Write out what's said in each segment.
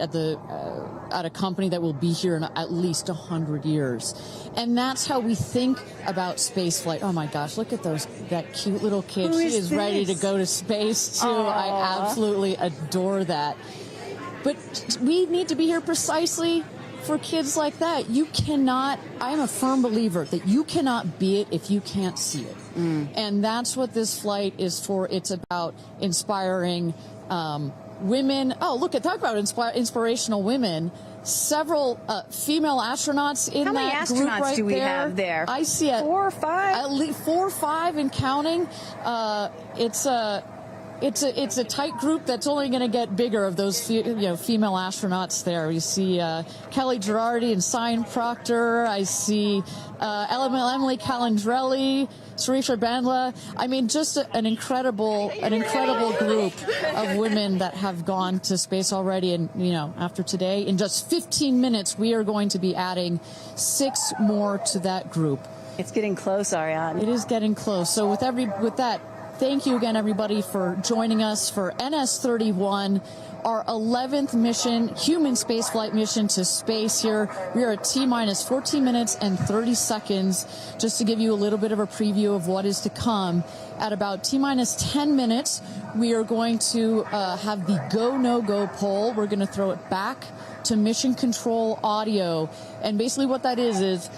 at a company that will be here in at least 100 years. And that's how we think about spaceflight. Oh my gosh, look at that cute little kid. She is ready to go to space too. Aww. I absolutely adore that. But we need to be here precisely for kids like that. You cannot, I am a firm believer that you cannot be it if you can't see it. And that's what this flight is for. It's about inspiring women. Oh, look, talk about inspirational women. Several female astronauts in that group right there. How many astronauts do we have there? I see it. 4 or 5? At least 4 or 5 and counting. It's a tight group that's only going to get bigger of those female astronauts there. You see Kelly Girardi and Cyan Proctor. I see Emily Calandrelli, Sarisha Bandla. I mean, just an incredible group of women that have gone to space already. And, after today, in just 15 minutes, we are going to be adding 6 more to that group. It's getting close, Ariane. It is getting close. So with that, thank you again, everybody, for joining us for NS-31, our 11th mission, human spaceflight mission to space here. We are at T-minus 14 minutes and 30 seconds, just to give you a little bit of a preview of what is to come. At about T-minus 10 minutes, we are going to have the go, no-go poll. We're going to throw it back to mission control audio. And basically what that is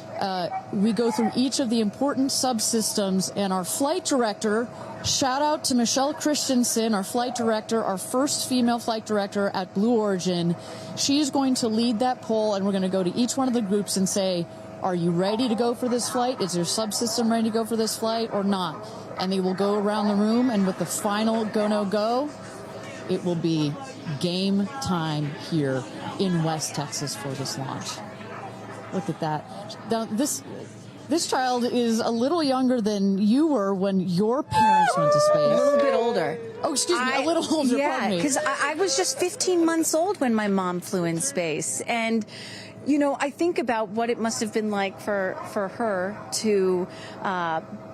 we go through each of the important subsystems, and our flight director, shout out to Michelle Christensen, our flight director, our first female flight director at Blue Origin. She's going to lead that poll, and we're going to go to each one of the groups and say, are you ready to go for this flight? Is your subsystem ready to go for this flight or not? And they will go around the room, and with the final go, no, go, it will be game time here in West Texas for this launch. Look at that. Now, this child is a little younger than you were when your parents went to space. A little bit older. Oh, excuse me, a little older. Yeah, because I was just 15 months old when my mom flew in space. And, I think about what it must have been like for her to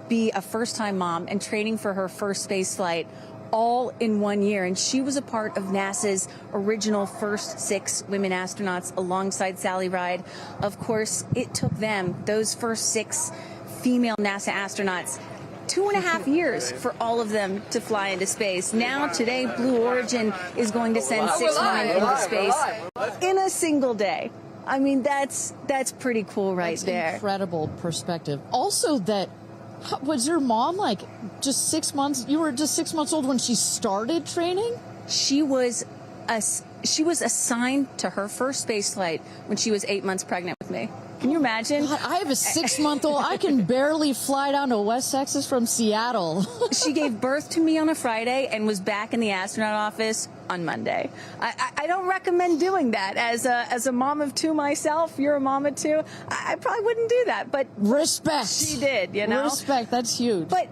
be a first-time mom and training for her first space flight all in 1 year. And she was a part of NASA's original first 6 women astronauts alongside Sally Ride. Of course, it took them, those first 6 female NASA astronauts, 2.5 years for all of them to fly into space. Now, today, Blue Origin is going to send 6 women into space in a single day. I mean, that's pretty cool right there. Incredible perspective. Also that, was your mom just 6 months? You were just 6 months old when she started training? She was assigned to her first space flight when she was 8 months pregnant with me. Can you imagine? God, I have a 6-month-old. I can barely fly down to West Texas from Seattle. She gave birth to me on a Friday and was back in the astronaut office on Monday. I don't recommend doing that. As a mom of 2 myself, you're a mom of 2, I probably wouldn't do that. But respect. She did, Respect, that's huge. But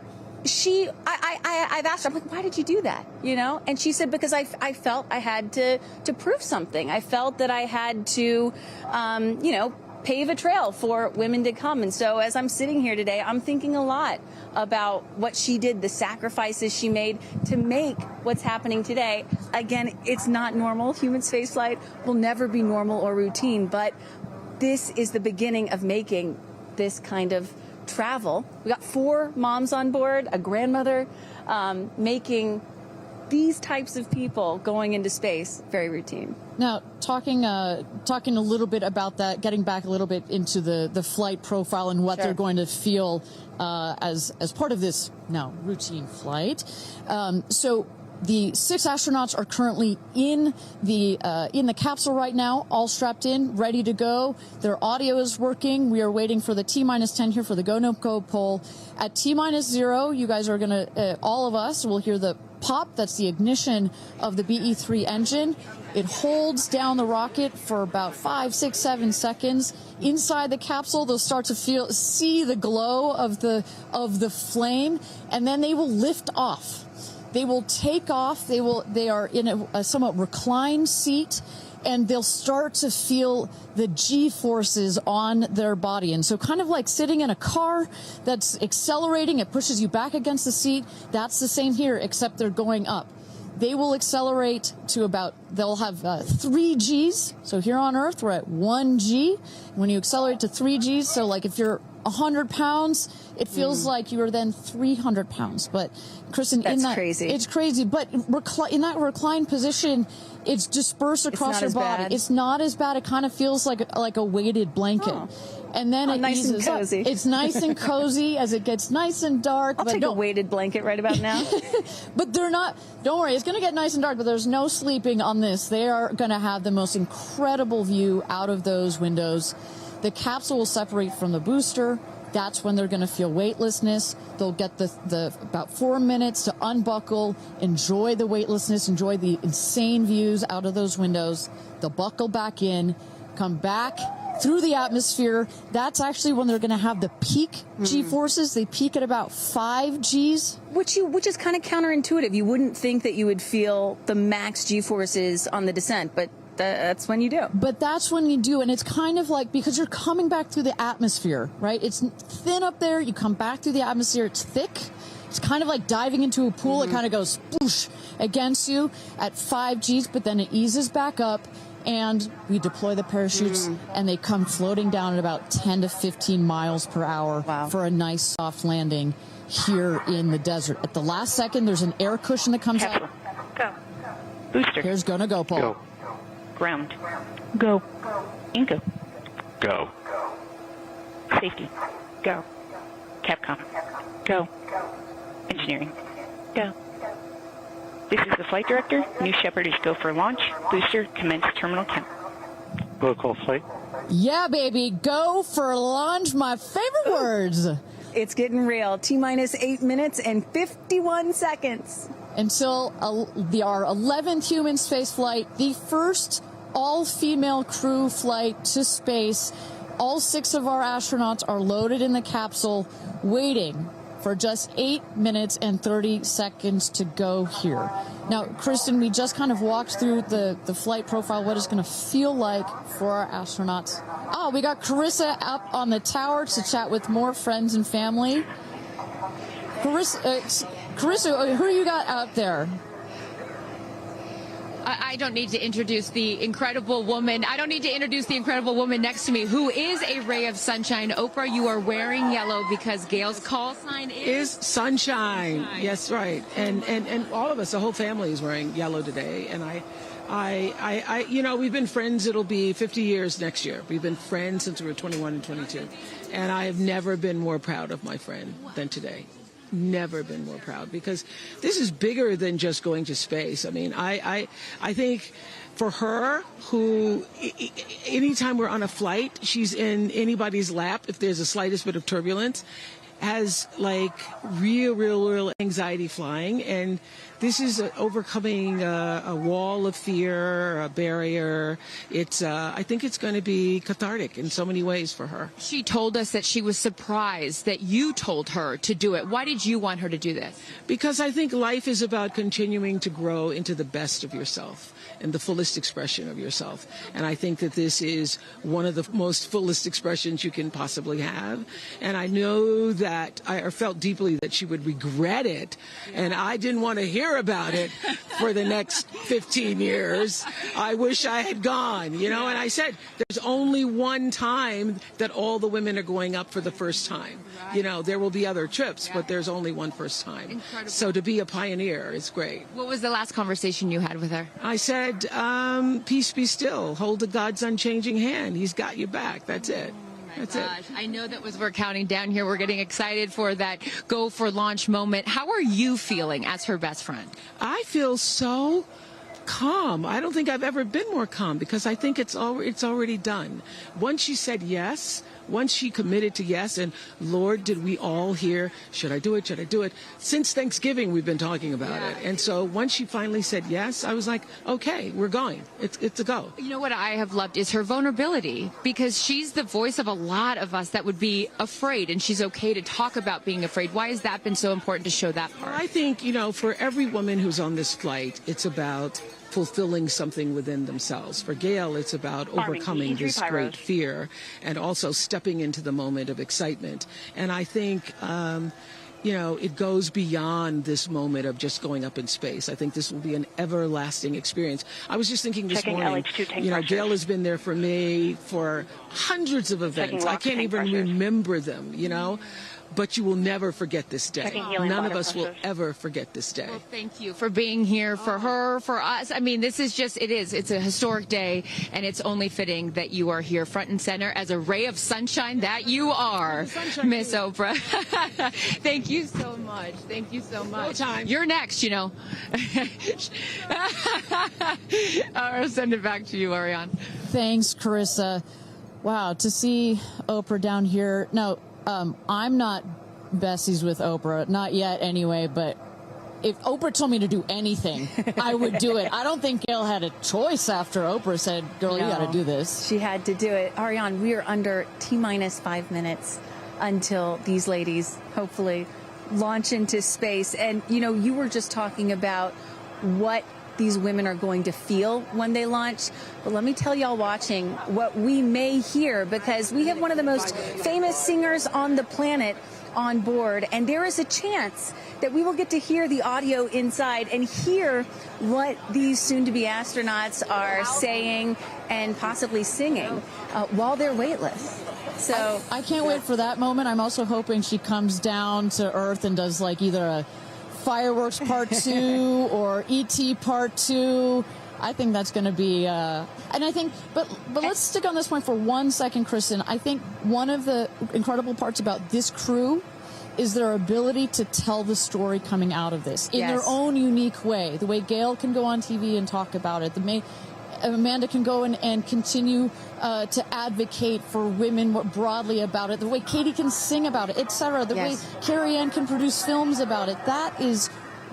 I've asked her, I'm like, why did you do that? And she said, because I felt I had to prove something. I felt that I had to, pave a trail for women to come. And so as I'm sitting here today, I'm thinking a lot about what she did, the sacrifices she made to make what's happening today. Again, it's not normal. Human spaceflight will never be normal or routine, but this is the beginning of making this kind of travel. We got 4 moms on board, a grandmother, making these types of people going into space very routine. Now, talking a little bit about that, getting back a little bit into the flight profile and what they're going to feel as part of this now routine flight. So the 6 astronauts are currently in the capsule right now, all strapped in, ready to go. Their audio is working. We are waiting for the T-minus 10 here for the go, no go poll. At T-minus 0, you guys are going to, all of us will hear the pop. That's the ignition of the BE-3 engine. It holds down the rocket for about 5, 6, 7 seconds. Inside the capsule, they'll start to see the glow of the flame, and then they will lift off. They will take off. They are in a somewhat reclined seat, and they'll start to feel the G-forces on their body. And so kind of like sitting in a car that's accelerating, it pushes you back against the seat. That's the same here, except they're going up. They will accelerate to they'll have 3 Gs. So here on Earth, we're at 1 G. When you accelerate to 3 Gs, so like if you're 100 pounds, it feels like you are then 300 pounds. But Kristen, crazy. It's crazy. But in that reclined position, it's dispersed across your body. Bad. It's not as bad. It kind of feels like a weighted blanket. Oh. And then it nice eases and cozy. up. It's nice and cozy as it gets nice and dark. I'll take a weighted blanket right about now. But they're not, don't worry, it's going to get nice and dark, but there's no sleeping on this. They are going to have the most incredible view out of those windows. The capsule will separate from the booster. That's when they're going to feel weightlessness. They'll get the about 4 minutes to unbuckle, enjoy the weightlessness, enjoy the insane views out of those windows. They'll buckle back in, come back through the atmosphere. That's actually when they're going to have the peak G-forces. They peak at about 5 Gs. Which is kind of counterintuitive. You wouldn't think that you would feel the max G-forces on the descent, but that's when you do. But that's when you do, and it's kind of like, because you're coming back through the atmosphere, right? It's thin up there. You come back through the atmosphere. It's thick. It's kind of like diving into a pool. It kind of goes whoosh against you at 5 Gs, but then it eases back up. And we deploy the parachutes, and they come floating down at about 10 to 15 miles per hour for a nice soft landing here in the desert. At the last second, there's an air cushion that comes out. Go. Booster. Here's gonna go, Paul. Go. Ground. Go. Inco. Go. Safety. Go. Capcom. Go. Engineering. Go. This is the flight director. New Shepard is go for launch. Booster, commence terminal count. Protocol flight. Yeah, baby. Go for launch. My favorite words. It's getting real. T-minus 8 minutes and 51 seconds. Until our 11th human space flight, the first all-female crew flight to space. All 6 of our astronauts are loaded in the capsule, waiting for just 8 minutes and 30 seconds to go here. Now, Kristen, we just kind of walked through the flight profile, what it's going to feel like for our astronauts. Oh, we got Carissa up on the tower to chat with more friends and family. Carissa, who you got out there? I don't need to introduce the incredible woman. I don't need to introduce the incredible woman next to me, who is a ray of sunshine. Oprah, you are wearing yellow because Gail's call sign is sunshine. Yes, right. And all of us, the whole family is wearing yellow today. And I, you know, we've been friends. It'll be 50 years next year. We've been friends since we were 21 and 22. And I have never been more proud of my friend than today. Never been more proud, because this is bigger than just going to space. I mean, I think for her, who anytime we're on a flight, she's in anybody's lap if there's the slightest bit of turbulence, has like real anxiety flying. And this is overcoming a wall of fear, a barrier. It's I think it's going to be cathartic in so many ways for her. She told us that she was surprised that you told her to do it. Why did you want her to do this? Because I think life is about continuing to grow into the best of yourself and the fullest expression of yourself. And I think that this is one of the most fullest expressions you can possibly have. And I know that I felt deeply that she would regret it. And I didn't want to hear about it for the next 15 years. I wish I had gone, you know. And I said, there's only one time that all the women are going up for the first time. You know, there will be other trips, but there's only one first time. Incredible. So to be a pioneer is great. What was the last conversation you had with her? I said, peace be still. Hold the God's unchanging hand. He's got your back. That's it. That's it. I know that as we're counting down here, we're getting excited for that go for launch moment. How are you feeling as her best friend? I feel so calm. I don't think I've ever been more calm, because I think it's already done. Once she said yes, once she committed to yes, and Lord, did we all hear, should I do it? Should I do it? Since Thanksgiving, we've been talking about it. And so once she finally said yes, I was like, okay, we're going. It's a go. You know what I have loved is her vulnerability, because she's the voice of a lot of us that would be afraid, and she's okay to talk about being afraid. Why has that been so important to show that part? I think, you know, for every woman who's on this flight, it's about fulfilling something within themselves. For Gail, it's about overcoming this great fear and also stepping into the moment of excitement. And I think it goes beyond this moment of just going up in space. I think this will be an everlasting experience. I was just thinking this morning, Gail has been there for me for hundreds of events. I can't even remember them, but you will never forget this day. None of us will ever forget this day. Well, thank you for being here, for her, for us. I mean, this is just, it's a historic day, and it's only fitting that you are here front and center as a ray of sunshine that you are, Miss Oprah. Thank you so much. Thank you so much. No time. You're next, I'll send it back to you, Ariane. Thanks, Carissa. Wow, to see Oprah down here. No, I'm not besties with Oprah, not yet anyway, but if Oprah told me to do anything, I would do it. I don't think Gail had a choice after Oprah said, girl, you got to do this. She had to do it. Ariane, we are under T-minus 5 minutes until these ladies hopefully launch into space. And, you were just talking about what these women are going to feel when they launch. But let me tell y'all watching what we may hear, because we have one of the most famous singers on the planet on board, and there is a chance that we will get to hear the audio inside and hear what these soon-to-be astronauts are saying and possibly singing while they're weightless. So I can't wait for that moment. I'm also hoping she comes down to Earth and does like either a Fireworks Part 2 or E.T. Part 2. I think that's going to be, and I think, but let's stick on this point for 1 second, Kristen. I think one of the incredible parts about this crew is their ability to tell the story coming out of this in their own unique way. The way Gail can go on TV and talk about it, Amanda can go and continue to advocate for women more broadly about it, the way Katy can sing about it, etc., the way Kerianne can produce films about it. That is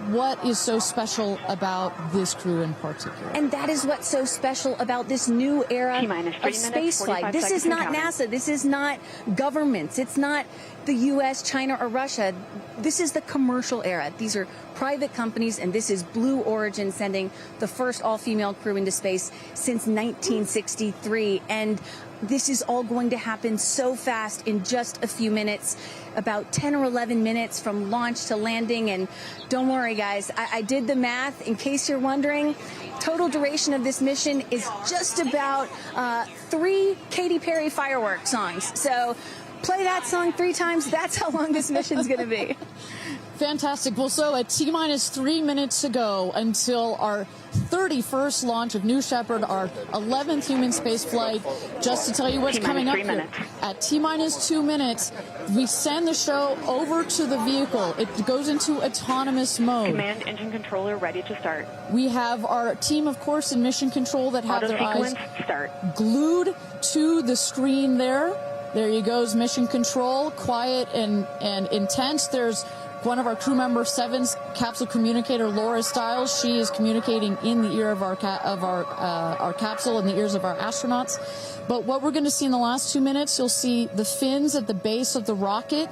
what is so special about this crew in particular. And that is what's so special about this new era of spaceflight. This is not NASA. This is not governments. It's not the U.S., China, or Russia. This is the commercial era. These are private companies, and this is Blue Origin sending the first all-female crew into space since 1963. And this is all going to happen so fast in just a few minutes, about 10 or 11 minutes from launch to landing. And don't worry, guys, I did the math. In case you're wondering, total duration of this mission is just about 3 Katy Perry fireworks songs. So play that song 3 times. That's how long this mission's going to be. Fantastic. Well, so at T-minus 3 minutes to go until our 31st launch of New Shepard, our 11th human space flight. Just to tell you what's coming up here. At T-minus 2 minutes, we send the show over to the vehicle. It goes into autonomous mode. Command engine controller ready to start. We have our team, of course, in mission control that have their eyes glued to the screen there. There you goes, mission control, quiet and intense. There's one of our crew member 7's capsule communicator, Laura Stiles. She is communicating in the ear of our capsule, in the ears of our astronauts. But what we're going to see in the last 2 minutes, you'll see the fins at the base of the rocket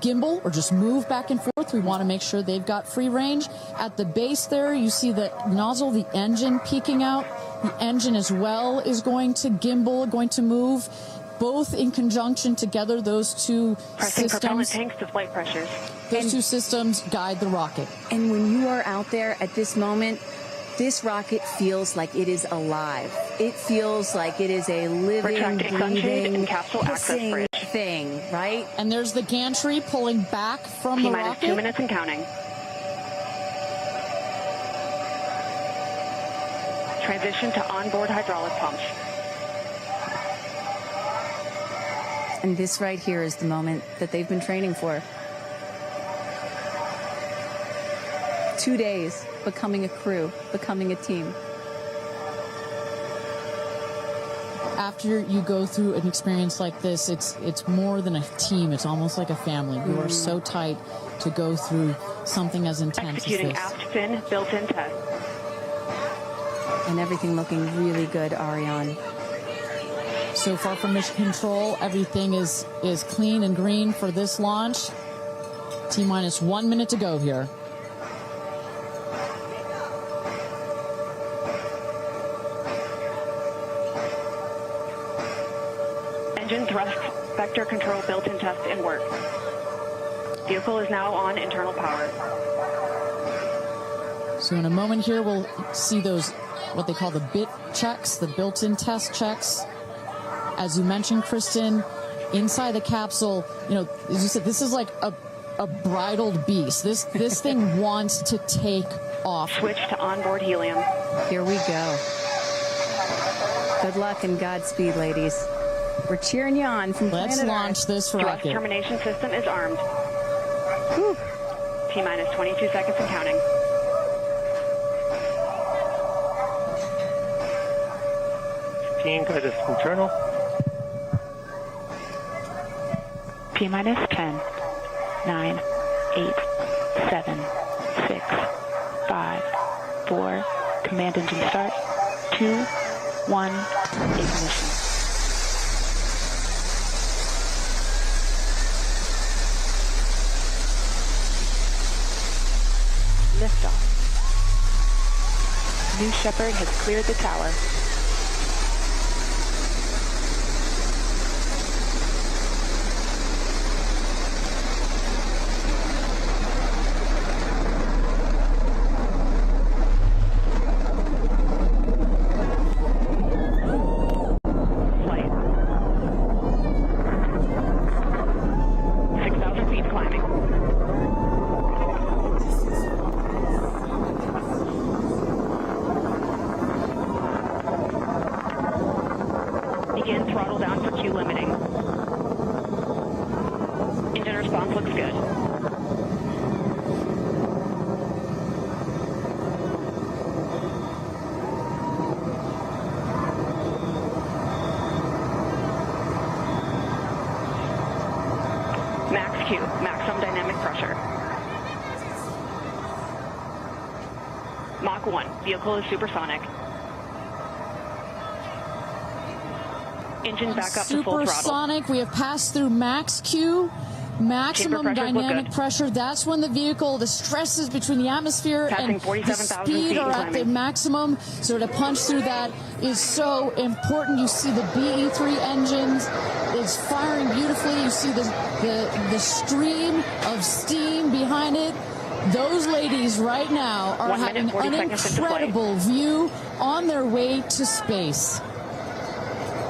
gimbal or just move back and forth. We want to make sure they've got free range. At the base there, you see the nozzle, the engine peeking out. The engine as well is going to gimbal, going to move. Both in conjunction together, those two Pressing systems. propellant tanks to flight pressures. Those two systems guide the rocket. And when you are out there at this moment, this rocket feels like it is alive. It feels like it is a living, breathing, hissing thing, right? And there's the gantry pulling back from the rocket. T-minus 2 minutes and counting. Transition to onboard hydraulic pumps. And this right here is the moment that they've been training for. 2 days, becoming a crew, becoming a team. After you go through an experience like this, it's more than a team. It's almost like a family. You are so tight to go through something as intense Executing as this. aft fin built-in test. And everything looking really good, Ariane. So far from mission control, everything is clean and green for this launch. T-minus 1 minute to go here. Engine thrust vector control built-in test in work. The Vehicle is now on internal power. So in a moment here, we'll see those, what they call the bit checks, the built-in test checks. As you mentioned, Kristen, inside the capsule, you know, as you said, this is like a bridled beast. This thing wants to take off. Switch to onboard helium. Here we go. Good luck and Godspeed, ladies. We're cheering you on from Let's planet launch Earth. this Thrust rocket. termination system is armed. T-minus 22 seconds and counting. Guidance internal. T-minus 10, 9, 8, 7, 6, 5, 4, command engine start, 2, 1, ignition. Liftoff. New Shepard has cleared the tower. Flight. 6,000 feet climbing. Begin throttle down for Q limiting. Engine response looks good. Max Q, maximum dynamic pressure. Mach 1, vehicle is supersonic. Engine back up to full throttle. Supersonic, we have passed through max Q, maximum Chamber pressures look dynamic good. pressure. That's when the vehicle, the stresses between the atmosphere Passing and the 47,000 speed feet are at the climbing. maximum. So to punch through that is so important. You see the BE3 engines is firing beautifully. You see the stream of steam behind it. Those ladies right now are 1 having minute, 40 an seconds into flight. incredible view on their way to space.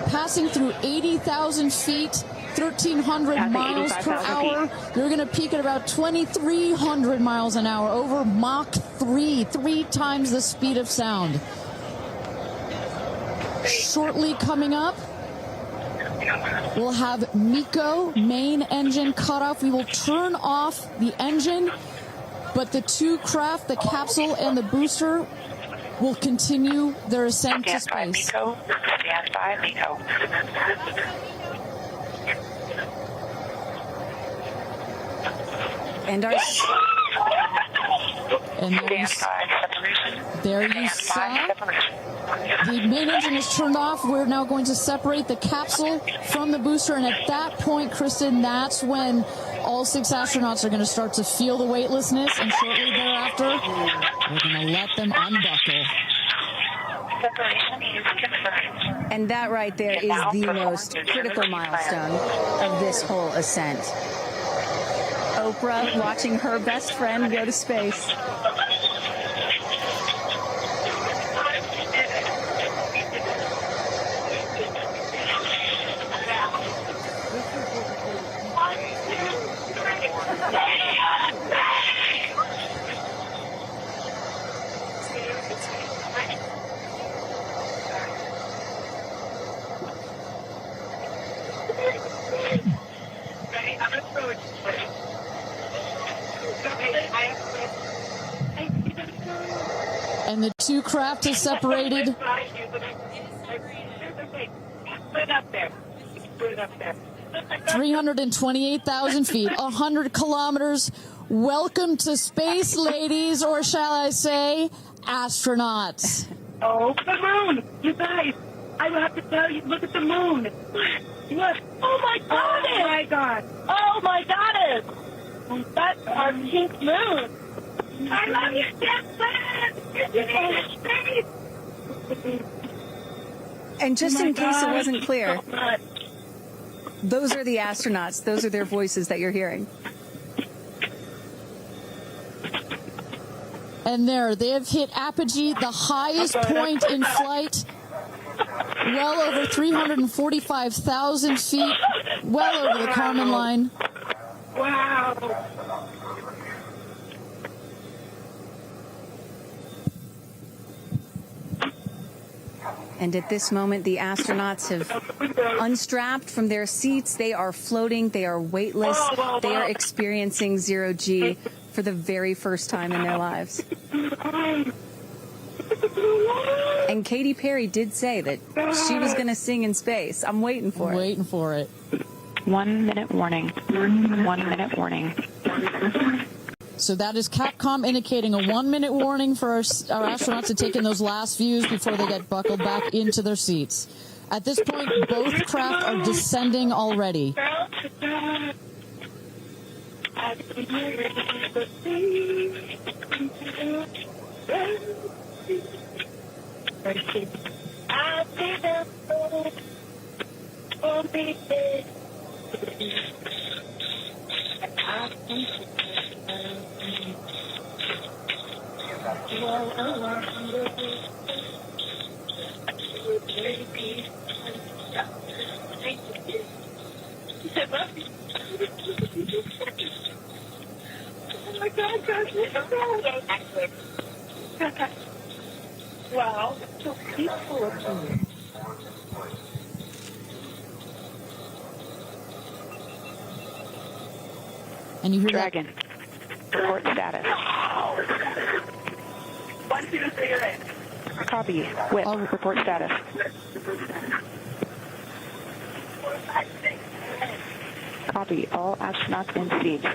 Passing through 80,000 feet, 1,300 Passing miles per 85,000 hour. They're going to peak at about 2,300 miles an hour over Mach 3, 3 times the speed of sound. Shortly coming up, we'll have MECO, main engine cutoff. We will turn off the engine, but the two craft, the capsule and the booster, will continue their ascent to space. Stand by, MECO. And our And there you saw the main engine is turned off. We're now going to separate the capsule from the booster, and at that point, Kristen, that's when all 6 astronauts are going to start to feel the weightlessness, and shortly thereafter, we're going to let them unbuckle. Separation is confirmed. And that right there is the most critical milestone of this whole ascent. Oprah watching her best friend go to space. And the two craft is separated. Put it up there. Put it up there. 328,000 feet, 100 kilometers. Welcome to space, ladies, or shall I say, astronauts. Oh, the moon! You guys, I have to tell you, look at the moon. Look. Oh, my God! Oh, my God! Oh, my God! That's our pink moon. I love you, Jackson! And just in case it wasn't So clear, much. those are the astronauts. Those are their voices that you're hearing. And there, they have hit apogee, the highest point in flight, well over 345,000 feet, well over the Kármán line. Wow. And at this moment, the astronauts have unstrapped from their seats. They are floating. They are weightless. They are experiencing zero-G for the very first time in their lives. And Katy Perry did say that she was going to sing in space. I'm waiting for it. Waiting for it. 1 minute warning. 1 minute warning. So that is Capcom indicating a 1 minute warning for our astronauts to take in those last views before they get buckled back into their seats. At this point, both craft are descending already. Oh my God, wow, so peaceful up here. And you hear Dragon. Report status. 1, 2, 3. Copy. Whip. Report status. Copy. All astronauts in seats.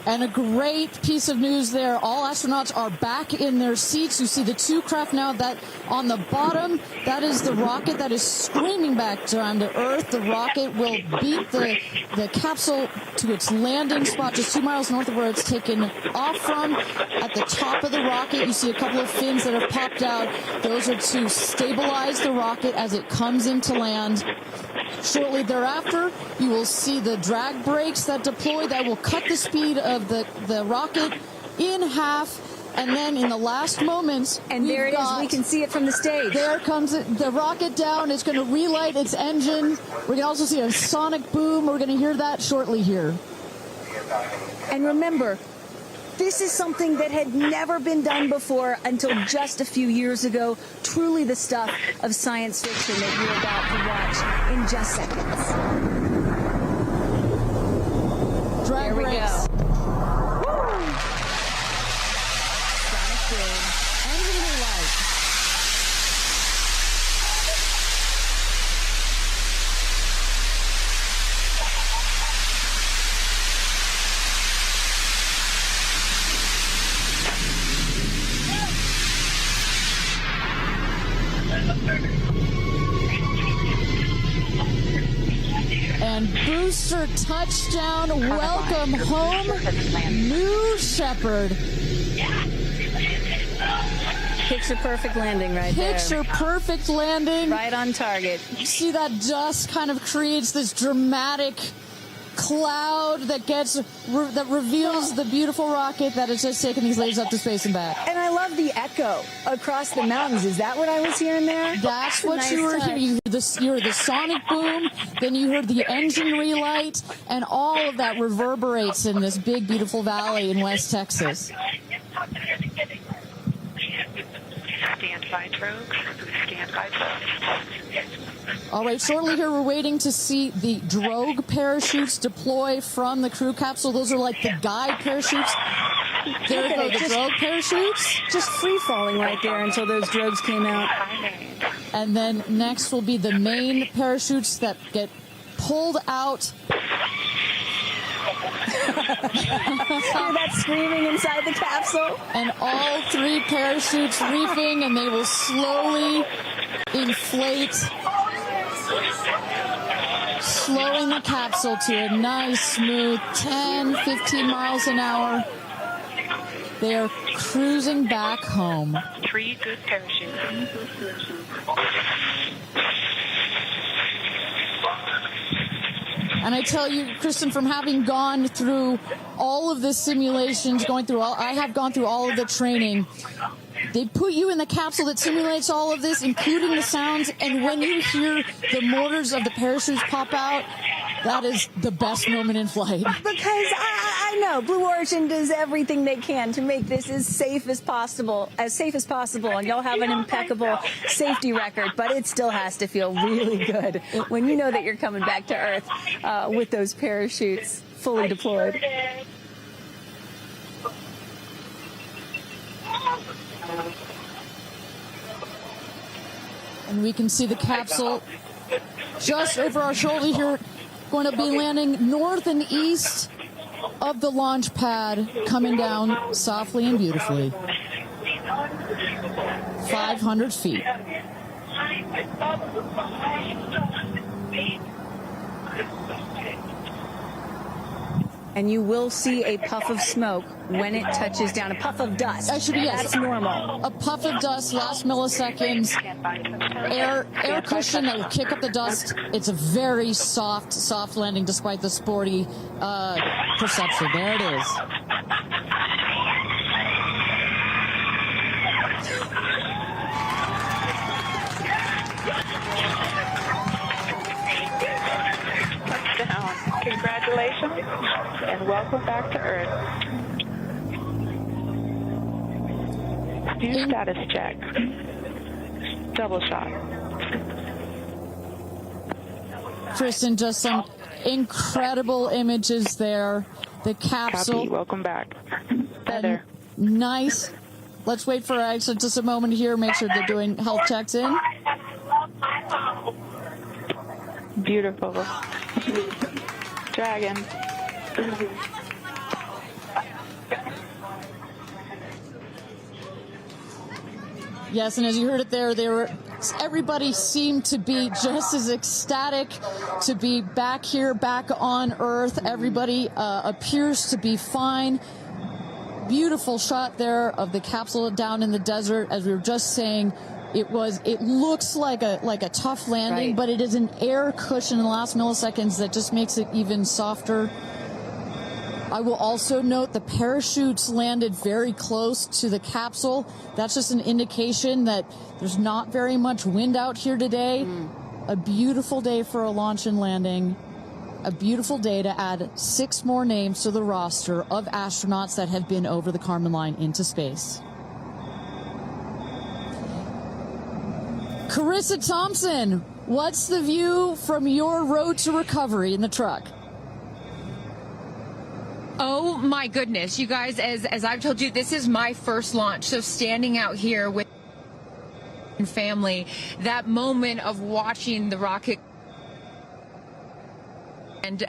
And a great piece of news there. All astronauts are back in their seats. You see the two craft now. That on the bottom, that is the rocket that is screaming back down to Earth. The rocket will beat the capsule to its landing spot just 2 miles north of where it's taken off from. At the top of the rocket, you see a couple of fins that have popped out. Those are to stabilize the rocket as it comes into land. Shortly thereafter, you will see the drag brakes that deploy that will cut the speed of the rocket in half. And then in the last moments, and there it is. We can see it from the stage. There comes the rocket down. It's going to relight its engine. We're going to also see a sonic boom. We're going to hear that shortly here. And remember, this is something that had never been done before until just a few years ago. Truly the stuff of science fiction that you're about to watch in just seconds. Drag there we brakes. go. Woo! Sonic boom. Engine relight. And booster touchdown, welcome home, New Shepard. Picture perfect landing right there. Picture perfect landing. Right on target. You see that dust kind of creates this dramatic cloud that reveals the beautiful rocket that has just taken these ladies up to space and back. And I love the echo across the mountains. Is that what I was hearing there? That's what you were hearing. You heard the sonic boom, then you heard the engine relight, and all of that reverberates in this big, beautiful valley in West Texas. Stand by, drogues. Stand by, drogues. All right, shortly here, we're waiting to see the drogue parachutes deploy from the crew capsule. Those are like the guide parachutes. There go the drogue parachutes. Just free falling right there until those drogues came out. And then next will be the main parachutes that get pulled out. Hear that screaming inside the capsule? And all three parachutes reefing, and they will slowly inflate, slowing the capsule to a nice, smooth 10, 15 miles an hour. They are cruising back home. 3 good parachutes. And I tell you, Kristen, from having gone through all of the simulations, I have gone through all of the training. They put you in the capsule that simulates all of this, including the sounds, and when you hear the motors of the parachutes pop out, that is the best moment in flight. Because I know Blue Origin does everything they can to make this as safe as possible, and y'all have an impeccable safety record, but it still has to feel really good when you know that you're coming back to Earth with those parachutes fully deployed. And we can see the capsule just over our shoulder here, going to be landing north and east of the launch pad, coming down softly and beautifully. 500 feet. And you will see a puff of smoke when it touches down, a puff of dust. Actually, yes. That's normal. A puff of dust, last milliseconds, air cushion that will kick up the dust. It's a very soft landing despite the sporty perception. There it is. Touchdown. Congratulations and welcome back to Earth. Do status check. Double shot. Kristen, just some incredible images there. The capsule. Copy. Welcome back. Heather. Nice. Let's wait for Aisha just a moment here. Make sure they're doing health checks in. Beautiful. Dragon. Yes, and as you heard it there, everybody seemed to be just as ecstatic to be back here, back on Earth. Everybody appears to be fine. Beautiful shot there of the capsule down in the desert. As we were just saying, it looks like a tough landing, right, but it is an air cushion in the last milliseconds that just makes it even softer. I will also note the parachutes landed very close to the capsule. That's just an indication that there's not very much wind out here today. A beautiful day for a launch and landing. A beautiful day to add 6 more names to the roster of astronauts that have been over the Kármán line into space. Carissa Thompson, what's the view from your road to recovery in the truck? Oh my goodness, you guys, as I've told you, this is my first launch. So standing out here with family, that moment of watching the rocket, and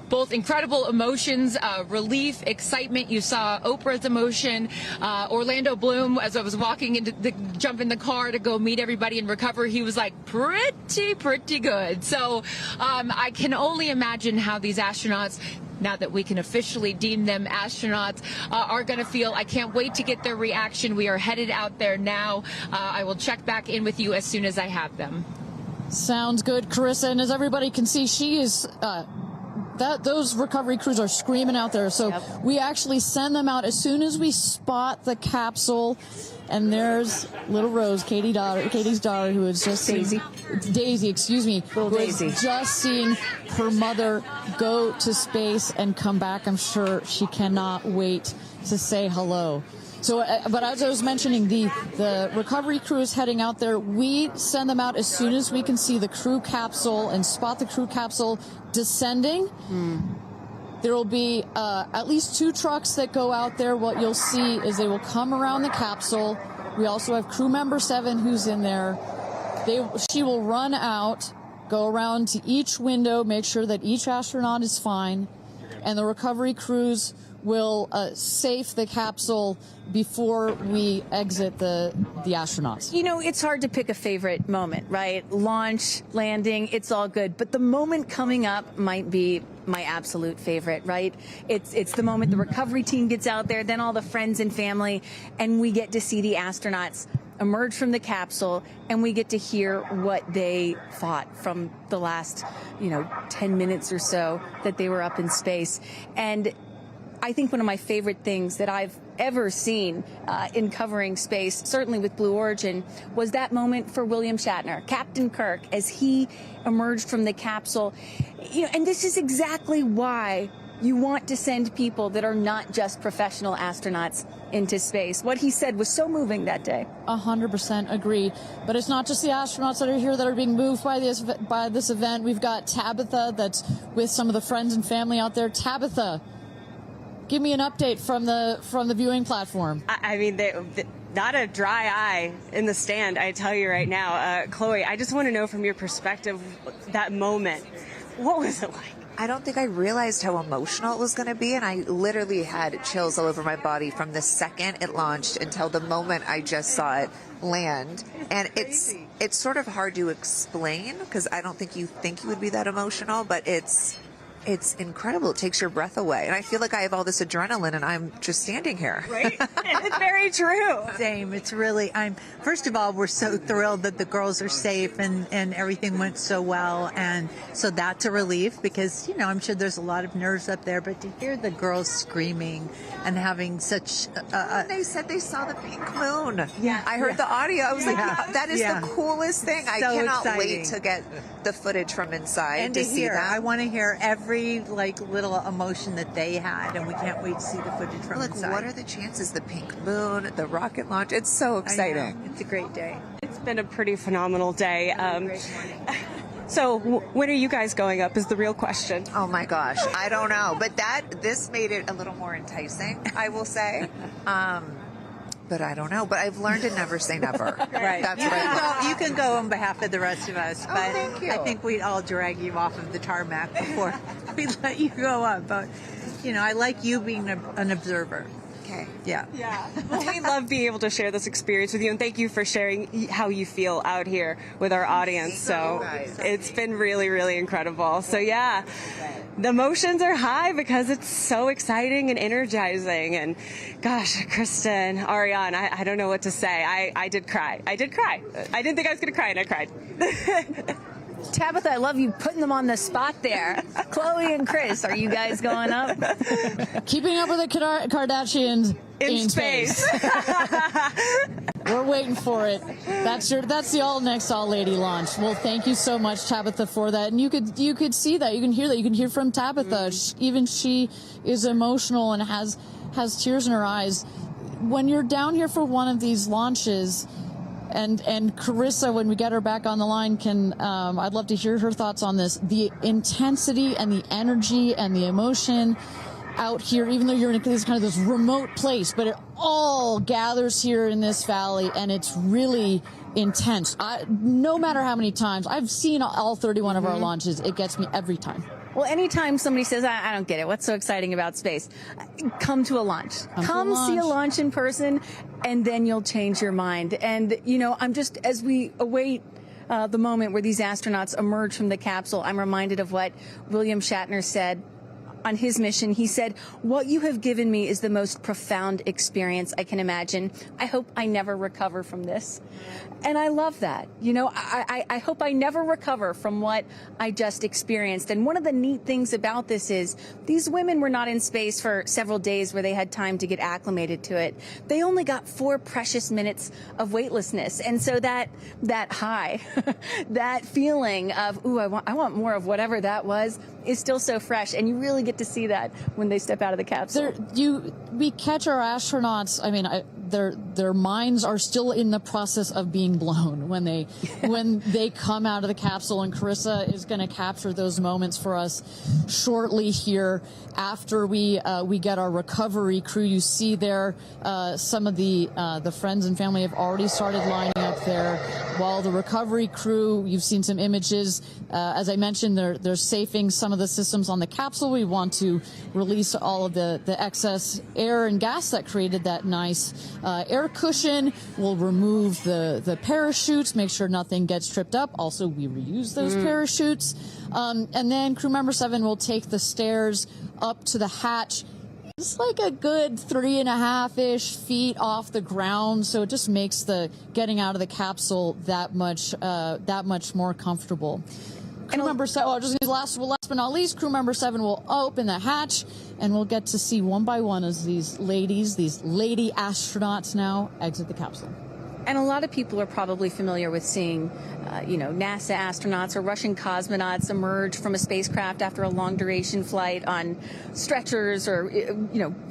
both incredible emotions, relief, excitement. You saw Oprah's emotion, Orlando Bloom, as I was walking jump in the car to go meet everybody and recover, he was like pretty good. So I can only imagine how these astronauts, now that we can officially deem them astronauts, are going to feel. I can't wait to get their reaction. We are headed out there now. I will check back in with you as soon as I have them. Sounds good, Carissa. And as everybody can see, she is those recovery crews are screaming out there. So we actually send them out as soon as we spot the capsule. And there's little Rose, Katie's daughter, who is just Daisy, excuse me, who is just seeing her mother go to space and come back. I'm sure she cannot wait to say hello. So, but as I was mentioning, the recovery crew is heading out there. We send them out as soon as we can see the crew capsule and spot the crew capsule descending. There will be at least 2 trucks that go out there. What you'll see is they will come around the capsule. We also have crew member 7 who's in there. She will run out, go around to each window, make sure that each astronaut is fine, and the recovery crews will safe the capsule before we exit the astronauts. You know, it's hard to pick a favorite moment, right? Launch, landing, it's all good. But the moment coming up might be my absolute favorite, right? It's the moment the recovery team gets out there, then all the friends and family, and we get to see the astronauts emerge from the capsule, and we get to hear what they thought from the last, 10 minutes or so that they were up in space. And I think one of my favorite things that I've ever seen in covering space, certainly with Blue Origin, was that moment for William Shatner, Captain Kirk, as he emerged from the capsule. And this is exactly why you want to send people that are not just professional astronauts into space. What he said was so moving that day. 100% agree. But it's not just the astronauts that are here that are being moved by this event. We've got Tabitha that's with some of the friends and family out there. Tabitha, give me an update from the viewing platform. I mean, not a dry eye in the stand, I tell you right now. Chloe, I just want to know from your perspective, that moment, what was it like? I don't think I realized how emotional it was going to be, and I literally had chills all over my body from the second it launched until the moment I just saw it land. And it's sort of hard to explain, because I don't think you would be that emotional, but it's incredible. It takes your breath away. And I feel like I have all this adrenaline and I'm just standing here. Right? It's very true. Same. It's really, first of all, we're so thrilled that the girls are safe and everything went so well. And so that's a relief because, I'm sure there's a lot of nerves up there, but to hear the girls screaming and having such they said they saw the pink moon. Yeah. I heard the audio. I was like, that is the coolest thing. I cannot wait to get the footage from inside and to see that. I want to hear every little emotion that they had, and we can't wait to see the footage from inside. What are the chances? The pink moon, the rocket launch. It's so exciting. It's a great day. It's been a pretty phenomenal day. So when are you guys going up is the real question. Oh my gosh, I don't know. But this made it a little more enticing, I will say. But I don't know. But I've learned to never say never. Right. That's what I learned. You can go on behalf of the rest of us. But thank you. I think we'd all drag you off of the tarmac before we let you go up. But, I like you being an observer. Okay. Yeah. Well, we love being able to share this experience with you, and thank you for sharing how you feel out here with our audience. So it's been really, really incredible. So yeah, the emotions are high because it's so exciting and energizing. And gosh, Kristen, Ariane, I don't know what to say. I did cry. I didn't think I was going to cry, and I cried. Tabitha, I love you putting them on the spot there. Chloe and Chris, are you guys going up? Keeping up with the Kardashians in space. We're waiting for it. That's the all next all lady launch. Well, thank you so much, Tabitha, for that. And you could see that, you can hear that, you can hear from Tabitha. Even she is emotional and has tears in her eyes. When you're down here for one of these launches. And Carissa, when we get her back on the line, I'd love to hear her thoughts on this. The intensity and the energy and the emotion out here, even though you're in this remote place, but it all gathers here in this valley, and it's really intense. No matter how many times I've seen all 31 of our launches, it gets me every time. Well, anytime somebody says, I don't get it, what's so exciting about space? Come to a launch. Come see a launch in person, and then you'll change your mind. And, I'm just, as we await the moment where these astronauts emerge from the capsule, I'm reminded of what William Shatner said on his mission. He said, "What you have given me is the most profound experience I can imagine. I hope I never recover from this." And I love that. I hope I never recover from what I just experienced. And one of the neat things about this is these women were not in space for several days where they had time to get acclimated to it. They only got 4 precious minutes of weightlessness. And so that high, that feeling of, ooh, I want more of whatever that was, is still so fresh. And you really get to see that when they step out of the capsule. We catch our astronauts. I mean, their minds are still in the process of being blown when they come out of the capsule, and Carissa is going to capture those moments for us shortly here after we get our recovery crew. You see there some of the friends and family have already started lining up there, while the recovery crew, you've seen some images. As I mentioned, they're safing some of the systems on the capsule. We want to release all of the excess air and gas that created that nice air cushion. We'll remove the parachutes, make sure nothing gets tripped up. Also, we reuse those parachutes. And then crew member 7 will take the stairs up to the hatch. It's like a good 3.5-ish feet off the ground, so it just makes the getting out of the capsule that much more comfortable. Crew member 7, last but not least, crew member 7 will open the hatch, and we'll get to see one by one as these lady astronauts now exit the capsule. And a lot of people are probably familiar with seeing, NASA astronauts or Russian cosmonauts emerge from a spacecraft after a long duration flight on stretchers or,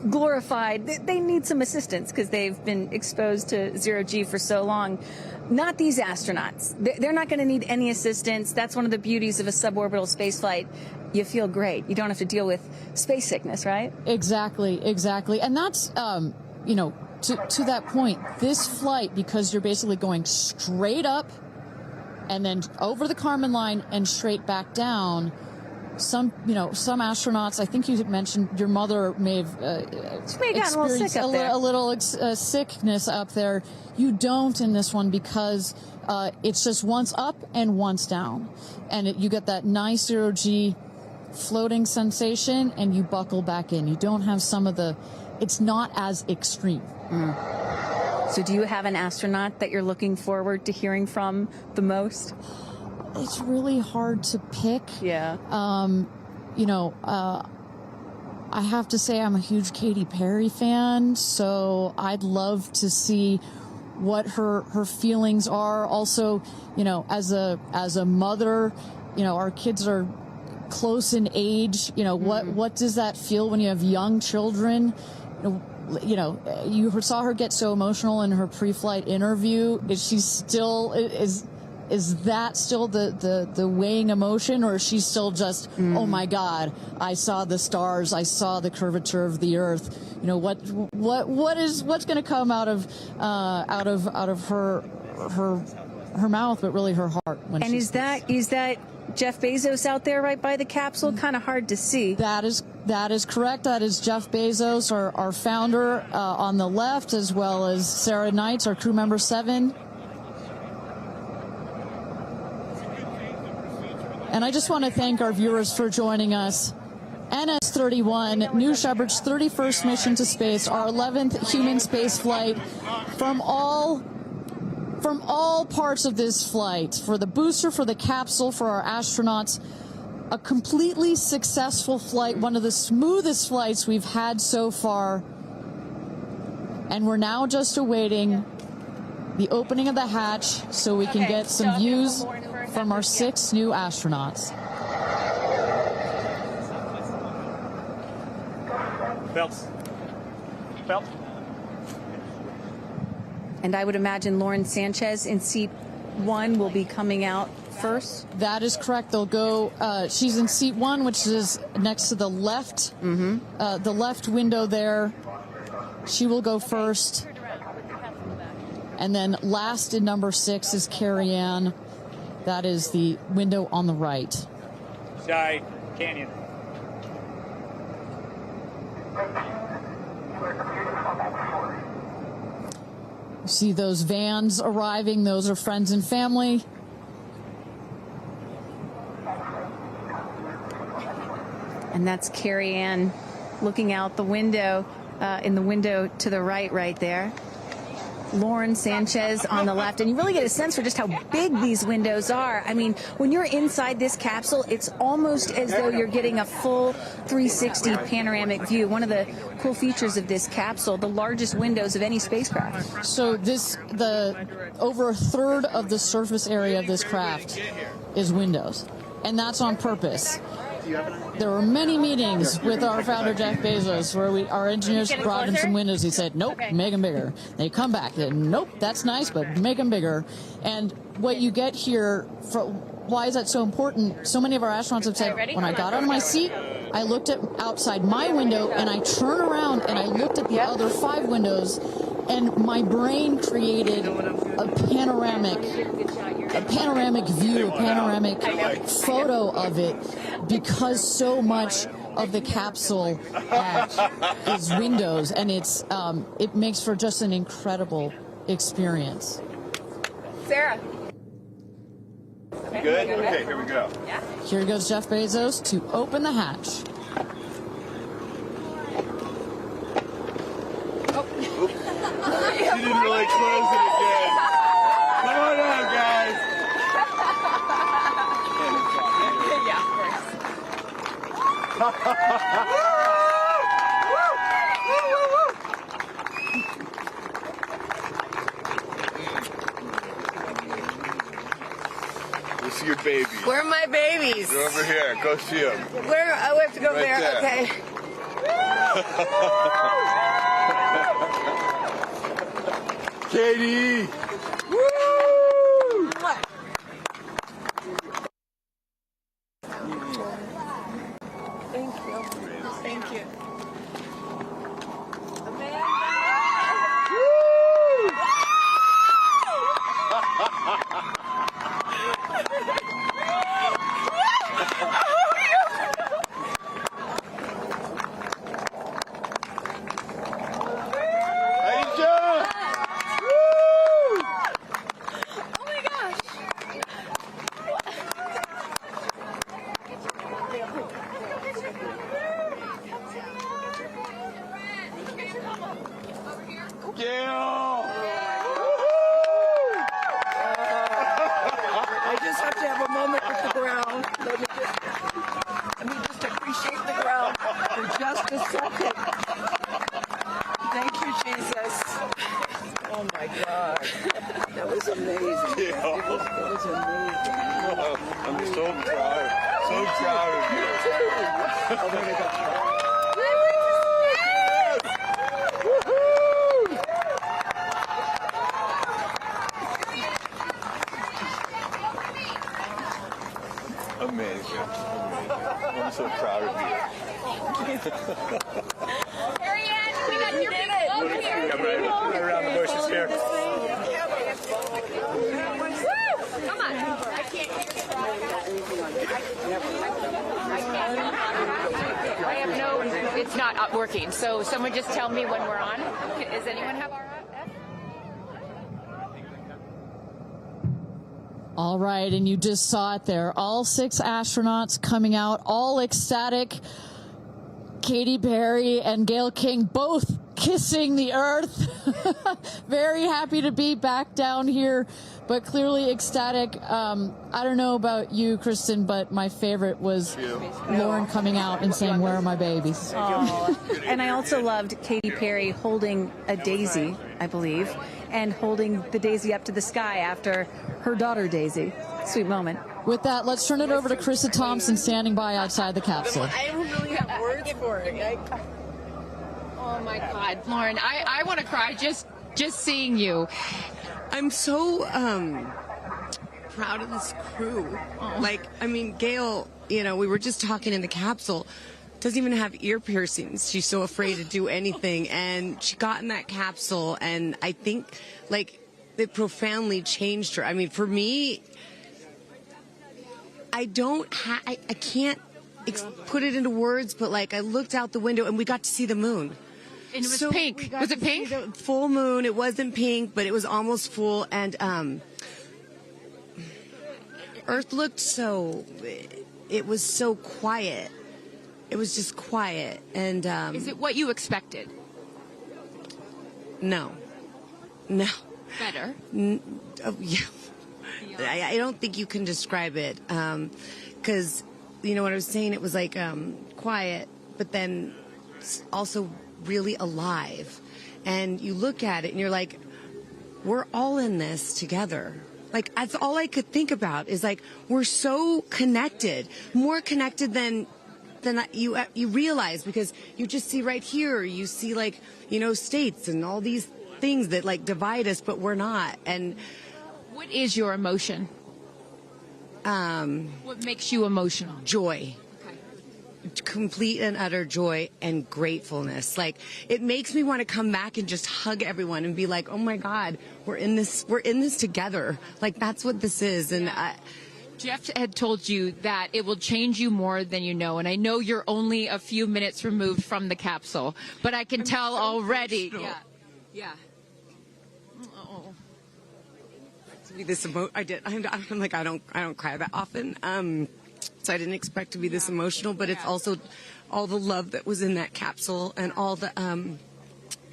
glorified. They need some assistance because they've been exposed to zero-G for so long. Not these astronauts. They're not going to need any assistance. That's one of the beauties of a suborbital spaceflight. You feel great. You don't have to deal with space sickness, right? Exactly. And that's, to that point, this flight, because you're basically going straight up and then over the Kármán line and straight back down. Some astronauts, I think you had mentioned your mother may have experienced a little sickness up there. You don't in this one because it's just once up and once down. And you get that nice zero-G floating sensation and you buckle back in. You don't have it's not as extreme. So do you have an astronaut that you're looking forward to hearing from the most? It's really hard to pick. Yeah. I have to say I'm a huge Katy Perry fan, so I'd love to see what her feelings are. Also, as a mother, our kids are close in age. What does that feel when you have young children? You saw her get so emotional in her pre-flight interview. Is she still is that still the weighing emotion, or is she still just, oh my God, I saw the stars, I saw the curvature of the Earth? What's going to come out of her mouth, but really her heart? And is that Jeff Bezos out there right by the capsule? Kind of hard to see. That is correct. That is Jeff Bezos, our founder, on the left, as well as Sarah Knights, our crew member 7. And I just want to thank our viewers for joining us. NS-31, New Shepard's 31st mission to space, our 11th human space flight. From all parts of this flight, for the booster, for the capsule, for our astronauts, a completely successful flight, one of the smoothest flights we've had so far. And we're now just awaiting the opening of the hatch so we can get some views from our 6 new astronauts. Phelps. And I would imagine Lauren Sanchez in seat 1 will be coming out first. That is correct. They'll go. She's in seat 1, which is next to the left, the left window there. She will go first. And then last in number 6 is Kerianne. That is the window on the right. Sky Canyon. You see those vans arriving. Those are friends and family. And that's Kerianne looking out the window, in the window to the right there. Lauren Sanchez on the left. And you really get a sense for just how big these windows are. I mean, when you're inside this capsule, it's almost as though you're getting a full 360 panoramic view. One of the cool features of this capsule, the largest windows of any spacecraft. So over a third of the surface area of this craft is windows. And that's on purpose. There were many meetings with our founder, Jeff Bezos, where our engineers brought him some windows. He said, nope, make them bigger. They come back. Nope, that's nice, but make them bigger. And what you get here, why is that so important? So many of our astronauts have said, when I got out of my seat, I looked at outside my window, and I turned around, and I looked at the other 5 windows, and my brain created a panoramic view, a panoramic photo of it, because so much of the capsule is windows, and it makes for just an incredible experience. Sarah. Good? Okay, here we go. Yeah. Here goes Jeff Bezos to open the hatch. really closing again. Come on out, guys. Go see your babies. Where are my babies? They're over here. Go see them. Where? Oh, we have to go Right there. there. Okay. Katie! Woo! Thank you. Thank you. Aisha! Woo! Oh my gosh. Gail! I just have to have a moment with the ground. Let me just appreciate the ground for just a second. Thank you, Jesus. Oh my God. That was amazing. Yeah. That was amazing. I'm so proud. So proud of you. Oh my God. Amazing. I'm so proud of you. Kerianne, we got your people over here. Come right around the bushes here. Woo! Come on. I can't I have no, it's not working. So someone just tell me when we're on. Does anyone have our All right, and you just saw it there. All 6 astronauts coming out, all ecstatic. Katy Perry and Gayle King both kissing the earth. Very happy to be back down here, but clearly ecstatic. I don't know about you, Kristen, but my favorite was Lauren coming out and saying, "Where are my babies?" Oh, and I also loved Katy Perry holding a daisy, I believe, and holding the daisy up to the sky after her daughter Daisy. Sweet moment. With that, let's turn it over to Krista Thompson standing by outside the capsule. I don't really have words for it. Oh my God, Lauren, I want to cry just seeing you. I'm so proud of this crew. Like, I mean, Gail, you know, we were just talking in the capsule, doesn't even have ear piercings. She's so afraid to do anything. And she got in that capsule, and I think, like, it profoundly changed her. I mean, for me, I can't put it into words, but, like, I looked out the window, and we got to see the moon. And it was pink. Was it pink? Full moon. It wasn't pink, but it was almost full. And Earth looked so. It was so quiet. It was just quiet. And is it what you expected? No. Better. Oh, yeah. I don't think you can describe it because you know what I was saying. It was like quiet, but then also really alive. And you look at it and you're like, we're all in this together. Like, that's all I could think about is like, we're so connected, more connected than you realize, because you just see right here, you see, like, you know, states and all these things that like divide us, but we're not. And what is your emotion? What makes you emotional? Joy. Complete and utter joy and gratefulness. Like, it makes me want to come back and just hug everyone and be like, oh my God, we're in this together. Like, that's what this is. And Jeff had told you that it will change you more than you know. And I know you're only a few minutes removed from the capsule, but I can tell so already. Emotional. Yeah. To be this I did. I'm like, I don't cry that often. So I didn't expect to be this emotional, but it's also all the love that was in that capsule and all the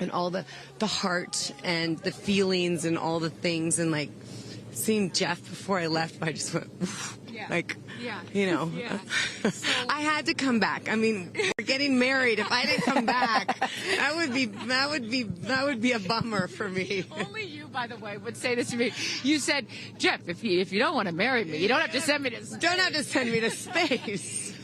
and all the heart and the feelings and all the things, and like seeing Jeff before I left, I just went, oof, like, you know, I had to come back. I mean, we're getting married. If I didn't come back, that would be a bummer for me. Only you, by the way, would say this to me. You said, Jeff, if you don't want to marry me, you don't have to send me to space. Don't have to send me to space.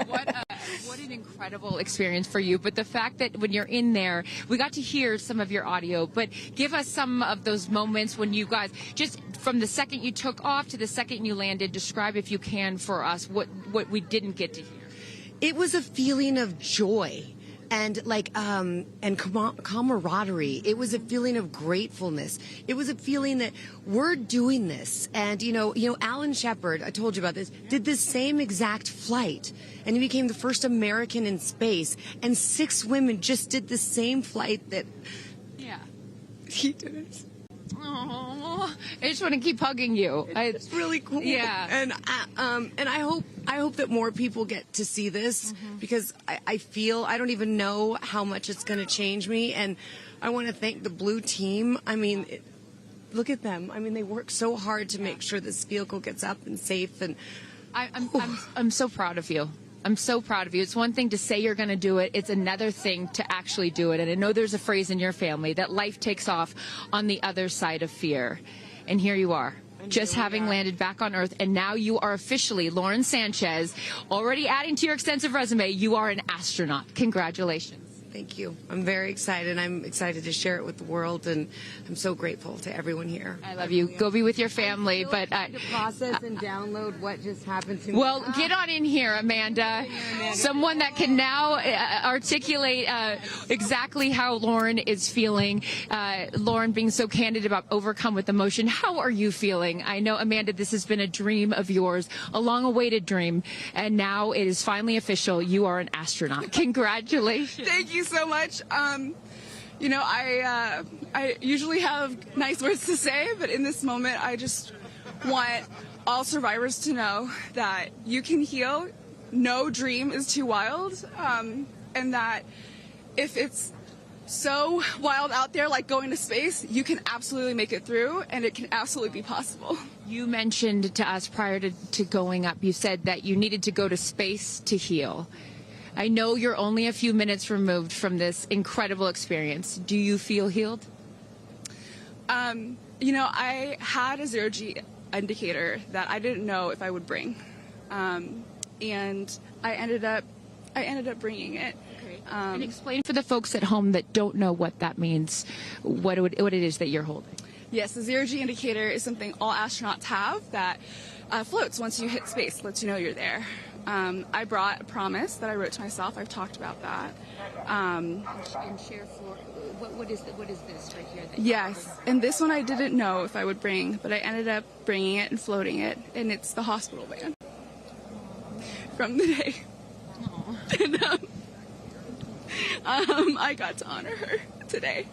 What an incredible experience for you. But the fact that when you're in there, we got to hear some of your audio, but give us some of those moments when you guys, just from the second you took off to the second you landed, describe, if you can, for us what we didn't get to hear. It was a feeling of joy and like and camaraderie. It was a feeling of gratefulness. It was a feeling that we're doing this. And you know Alan Shepard, I told you about this, did this same exact flight, and he became the first American in space, and 6 women just did the same flight that he did it. Oh, I just want to keep hugging you. It's really cool. Yeah. And I hope that more people get to see this, because I feel, I don't even know how much it's going to change me. And I want to thank the Blue team. I mean, look at them. I mean, they work so hard to make sure this vehicle gets up and safe. And I'm so proud of you. I'm so proud of you. It's one thing to say you're going to do it. It's another thing to actually do it. And I know there's a phrase in your family that life takes off on the other side of fear. And here you are, just having landed back on Earth. And now you are officially, Lauren Sanchez, already adding to your extensive resume, you are an astronaut. Congratulations. Thank you. I'm very excited. I'm excited to share it with the world, and I'm so grateful to everyone here. I love you. Go be with your family. But to process and download what just happened to me. Well, get on in here, Amanda. Someone that can now articulate exactly how Lauren is feeling. Lauren being so candid about overcome with emotion. How are you feeling? I know, Amanda, this has been a dream of yours, a long-awaited dream, and now it is finally official. You are an astronaut. Congratulations. Thank you so much. You know, I usually have nice words to say, but in this moment, I just want all survivors to know that you can heal. No dream is too wild, and that if it's so wild out there, like going to space, you can absolutely make it through, and it can absolutely be possible. You mentioned to us prior to going up, you said that you needed to go to space to heal. I know you're only a few minutes removed from this incredible experience. Do you feel healed? You know, I had a zero-G indicator that I didn't know if I would bring, and I ended up bringing it. Okay. And explain for the folks at home that don't know what that means, what it is that you're holding. Yes, the zero-G indicator is something all astronauts have that floats once you hit space, lets you know you're there. I brought a promise that I wrote to myself. I've talked about that. And share for what is this right here? Yes, and this one I didn't know if I would bring, but I ended up bringing it and floating it, and it's the hospital band from the day. And I got to honor her today,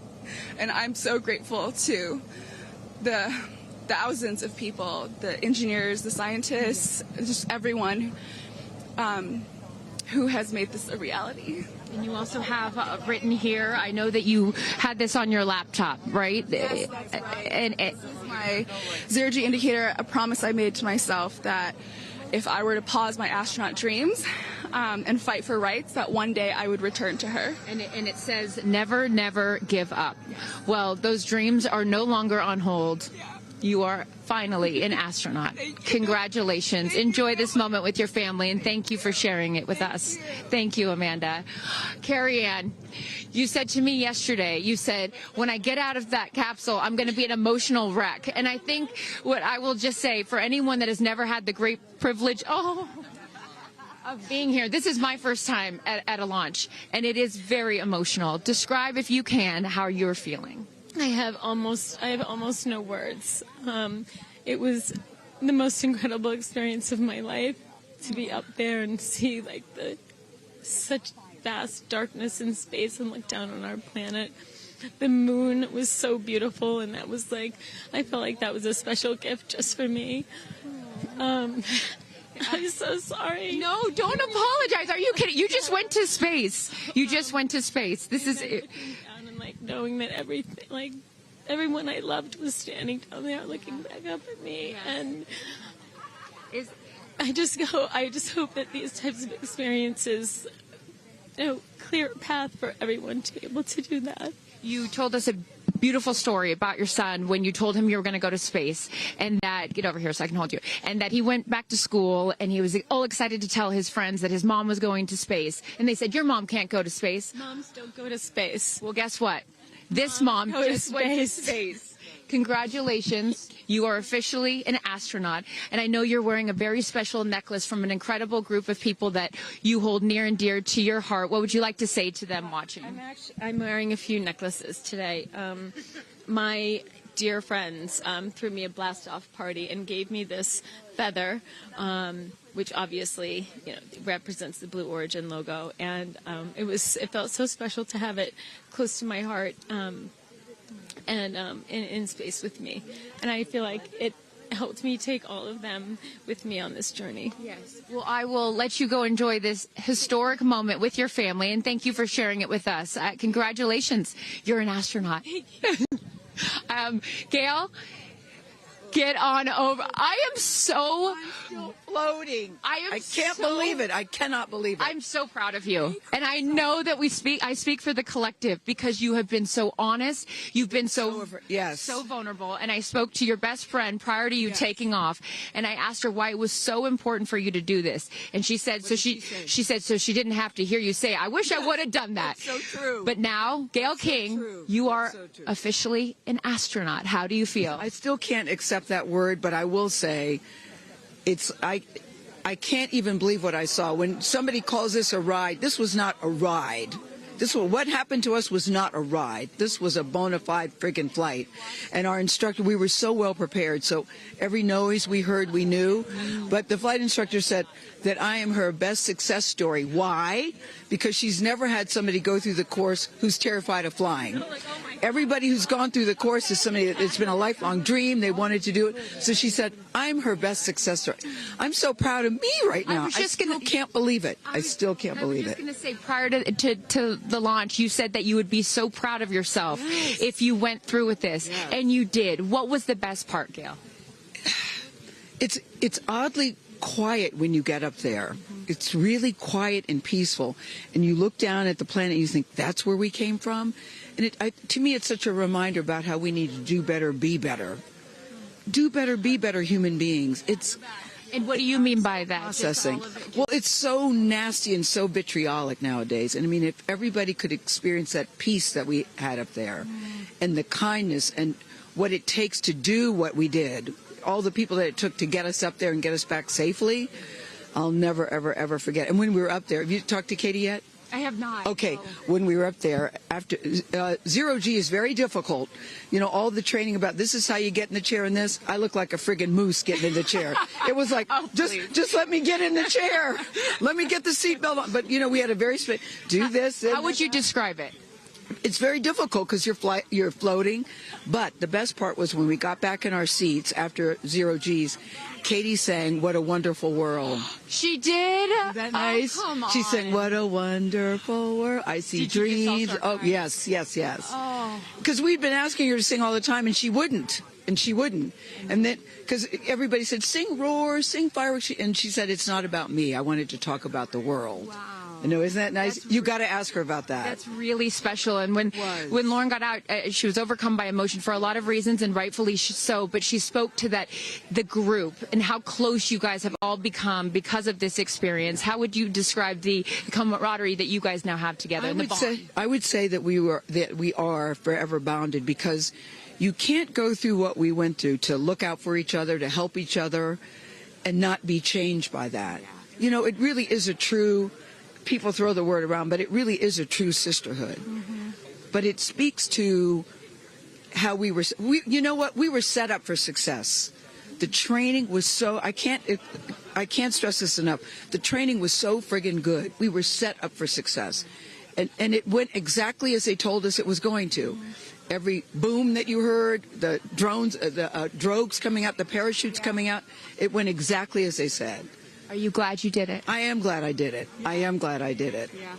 and I'm so grateful to the thousands of people, the engineers, the scientists, just everyone who has made this a reality. And you also have written here, I know that you had this on your laptop, right? Yes, that's right. And this is my zero-G indicator, a promise I made to myself that if I were to pause my astronaut dreams and fight for rights, that one day I would return to her. And it says, never, never give up. Yes. Well, those dreams are no longer on hold. Yeah. You are finally an astronaut. Congratulations. Enjoy this moment with your family, and thank you for sharing it with us. Thank you, Amanda. Kerianne, you said to me yesterday, you said, when I get out of that capsule, I'm going to be an emotional wreck. And I think what I will just say, for anyone that has never had the great privilege of being here, this is my first time at a launch, and it is very emotional. Describe, if you can, how you're feeling. I have almost no words. It was the most incredible experience of my life to be up there and see like such vast darkness in space and look down on our planet. The moon was so beautiful, and that was like, I felt like that was a special gift just for me. I'm so sorry. No, don't apologize. Are you kidding? You just went to space. You just went to space. This is knowing that everyone I loved was standing down there looking back up at me. And I just hope that these types of experiences, clear a path for everyone to be able to do that. You told us a beautiful story about your son when you told him you were going to go to space, and that, get over here so I can hold you, and that he went back to school and he was all excited to tell his friends that his mom was going to space, and they said, your mom can't go to space. Moms don't go to space. Well, guess what? This mom just went to space. Congratulations. You are officially an astronaut. And I know you're wearing a very special necklace from an incredible group of people that you hold near and dear to your heart. What would you like to say to them watching? I'm wearing a few necklaces today. My dear friends threw me a blast-off party and gave me this feather, which obviously represents the Blue Origin logo. And it felt so special to have it close to my heart. And in space with me. And I feel like it helped me take all of them with me on this journey. Yes. Well, I will let you go enjoy this historic moment with your family, and thank you for sharing it with us. Congratulations. You're an astronaut. Gail, get on over. I'm still floating. I can't believe it. I cannot believe it. I'm so proud of you. And I know that I speak for the collective, because you have been so honest. You've been so vulnerable. And I spoke to your best friend prior to you taking off, and I asked her why it was so important for you to do this. And she said, so she didn't have to hear you say, I wish I would have done that. That's so true. But now, Gayle King, you are officially an astronaut. How do you feel? I still can't accept that word, but I will say I can't even believe what I saw. When somebody calls this a ride, this was not a ride. What happened to us was not a ride. This was a bona fide friggin' flight. And our instructor, we were so well prepared. So every noise we heard, we knew. But the flight instructor said that I am her best success story. Why? Because she's never had somebody go through the course who's terrified of flying. Everybody who's gone through the course is somebody that it's been a lifelong dream. They wanted to do it. So she said, I'm her best success story. I'm so proud of me right now. I still can't believe it. I still can't believe it. I was just going to say, prior to the launch, you said that you would be so proud of yourself if you went through with this. And you did. What was the best part, Gail? It's oddly quiet when you get up there. It's really quiet and peaceful. And you look down at the planet and you think, that's where we came from? And to me, it's such a reminder about how we need to do better, be better. Do better, be better human beings. And what do you mean by that? Processing. Well, it's so nasty and so vitriolic nowadays. And I mean, if everybody could experience that peace that we had up there, and the kindness and what it takes to do what we did, all the people that it took to get us up there and get us back safely, I'll never, ever, ever forget. And when we were up there, have you talked to Katy yet? I have not. Okay, when we were up there, after zero G is very difficult. You know, all the training about this is how you get in the chair and this. I look like a friggin' moose getting in the chair. It was like, just let me get in the chair. Let me get the seatbelt on. But, you know, we had a very do this. How would you describe it? It's very difficult because you're floating. But the best part was when we got back in our seats after zero G's, Katy sang "What a Wonderful World." She did? Isn't that nice? Oh, come on. She sang "What a Wonderful World." I see dreams. Oh, yes. Oh. Because we'd been asking her to sing all the time, and she wouldn't. And then, because everybody said, sing roar, sing fireworks. And she said, it's not about me. I wanted to talk about the world. Wow. You know, isn't that nice? You got to ask her about that. That's really special. And when Lauren got out, she was overcome by emotion for a lot of reasons, and rightfully so. But she spoke to the group and how close you guys have all become because of this experience. How would you describe the camaraderie that you guys now have together? I would say that we are forever bonded, because you can't go through what we went through to look out for each other, to help each other, and not be changed by that. You know, it really is a true. People throw the word around, but it really is a true sisterhood. Mm-hmm. But it speaks to how we were set up for success. The training was so, I can't stress this enough. The training was so friggin' good. We were set up for success. And it went exactly as they told us it was going to. Mm-hmm. Every boom that you heard, the drones, the drogues coming out, the parachutes coming out, it went exactly as they said. Are you glad you did it? I am glad I did it. I am glad I did it. Yeah.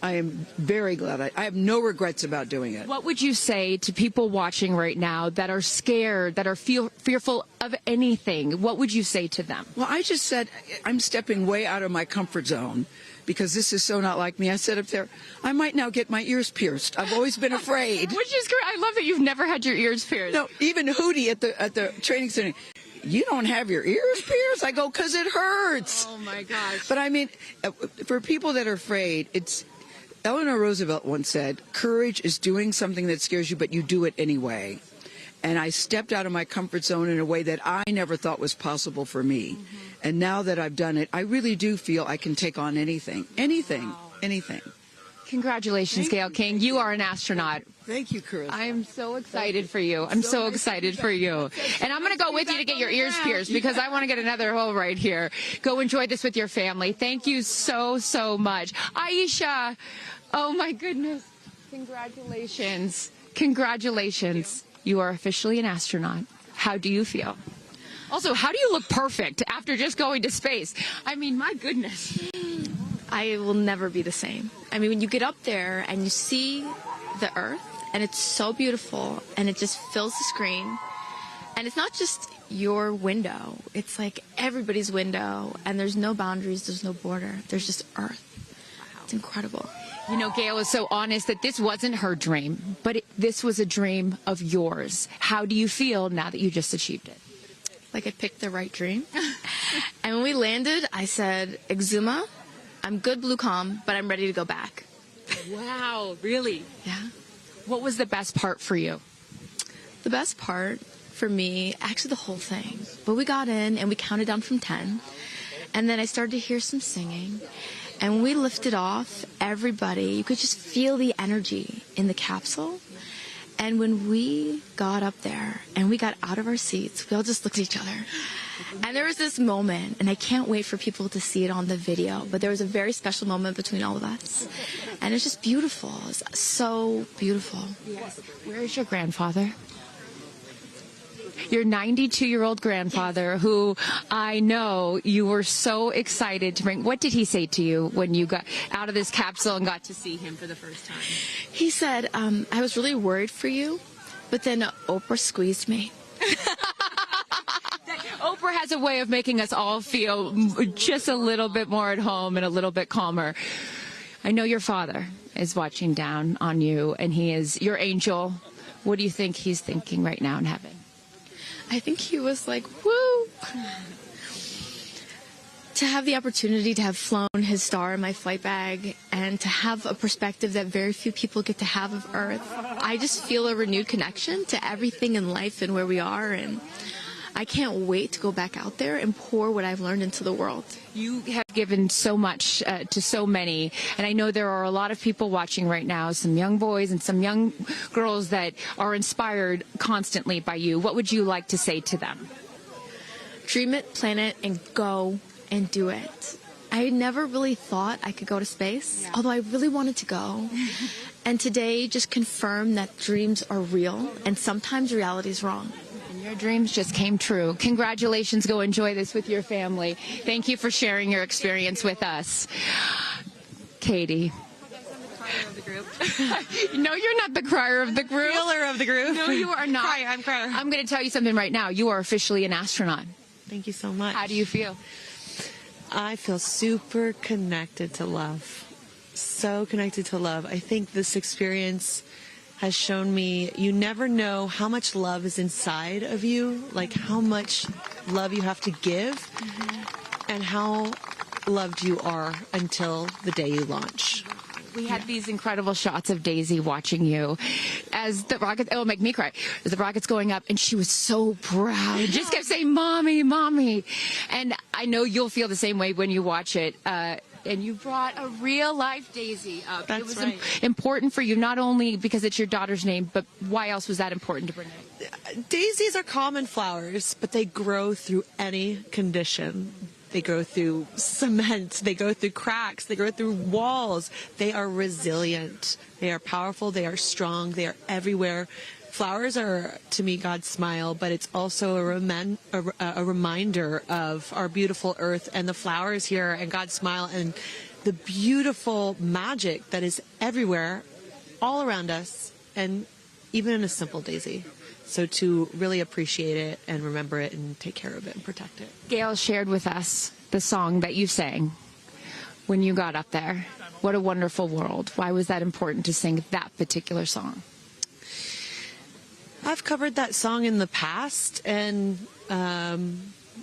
I am very glad. I have no regrets about doing it. What would you say to people watching right now that are scared, that are fearful of anything? What would you say to them? Well, I just said I'm stepping way out of my comfort zone because this is so not like me. I said up there, I might now get my ears pierced. I've always been afraid. Which is great. I love that you've never had your ears pierced. No, even Hootie at the training center. You don't have your ears pierced? I go, because it hurts. Oh, my gosh. But I mean, for people that are afraid, Eleanor Roosevelt once said, courage is doing something that scares you, but you do it anyway. And I stepped out of my comfort zone in a way that I never thought was possible for me. Mm-hmm. And now that I've done it, I really do feel I can take on anything. Anything. Congratulations, Gayle King. You are an astronaut. Thank you, Chris. I am so excited for you. I'm so excited for you. And I'm going to go with you to get your ears pierced because I want to get another hole right here. Go enjoy this with your family. Thank you so, so much. Aisha, oh my goodness. Congratulations. Congratulations. You are officially an astronaut. How do you feel? Also, how do you look perfect after just going to space? I mean, my goodness. I will never be the same. I mean, when you get up there and you see the Earth, and it's so beautiful, and it just fills the screen, and it's not just your window. It's like everybody's window, and there's no boundaries, there's no border. There's just Earth. It's incredible. You know, Gayle is so honest that this wasn't her dream, but this was a dream of yours. How do you feel now that you just achieved it? Like I picked the right dream. And when we landed, I said, Exuma, I'm good, blue calm, but I'm ready to go back. Wow, really? Yeah. What was the best part for you? The best part for me, actually the whole thing. But we got in and we counted down from 10. And then I started to hear some singing. And when we lifted off, everybody, you could just feel the energy in the capsule. And when we got up there and we got out of our seats, we all just looked at each other. And there was this moment, and I can't wait for people to see it on the video, but there was a very special moment between all of us. And it's just beautiful. It's so beautiful. Yes. Where is your grandfather? Your 92-year-old grandfather, who I know you were so excited to bring. What did he say to you when you got out of this capsule and got to see him for the first time? He said, I was really worried for you, but then Oprah squeezed me. Oprah has a way of making us all feel just a little bit more at home and a little bit calmer. I know your father is watching down on you, and he is your angel. What do you think he's thinking right now in heaven? I think he was like, woo! To have the opportunity to have flown his star in my flight bag and to have a perspective that very few people get to have of Earth, I just feel a renewed connection to everything in life and where we are, and I can't wait to go back out there and pour what I've learned into the world. You have given so much to so many, and I know there are a lot of people watching right now, some young boys and some young girls that are inspired constantly by you. What would you like to say to them? Dream it, plan it, and go and do it. I never really thought I could go to space, although I really wanted to go. And today just confirmed that dreams are real, and sometimes reality is wrong. Your dreams just came true. Congratulations. Go enjoy this with your family. Thank you for sharing your experience with us. Katie. No, you're not the crier of the group. Feeler of the group. No, you are not. I'm crier. I'm going to tell you something right now. You are officially an astronaut. Thank you so much. How do you feel? I feel super connected to love. So connected to love. I think this experience has shown me you never know how much love is inside of you, like how much love you have to give, and how loved you are until the day you launch. We had these incredible shots of Daisy watching you as the rocket, it'll make me cry, as the rocket's going up, and she was so proud. Just kept saying, Mommy, Mommy. And I know you'll feel the same way when you watch it. And you brought a real-life Daisy up. That's it was right. important for you, not only because it's your daughter's name, but why else was that important to bring it? Daisies are common flowers, but they grow through any condition. They go through cement, they go through cracks, they go through walls. They are resilient. They are powerful, they are strong, they are everywhere. flowers are, to me, God's smile, but it's also a reminder of our beautiful earth and the flowers here and God's smile and the beautiful magic that is everywhere, all around us, and even in a simple daisy. So to really appreciate it and remember it and take care of it and protect it. Gail shared with us the song that you sang when you got up there. What a wonderful world. Why was that important to sing that particular song? I've covered that song in the past, and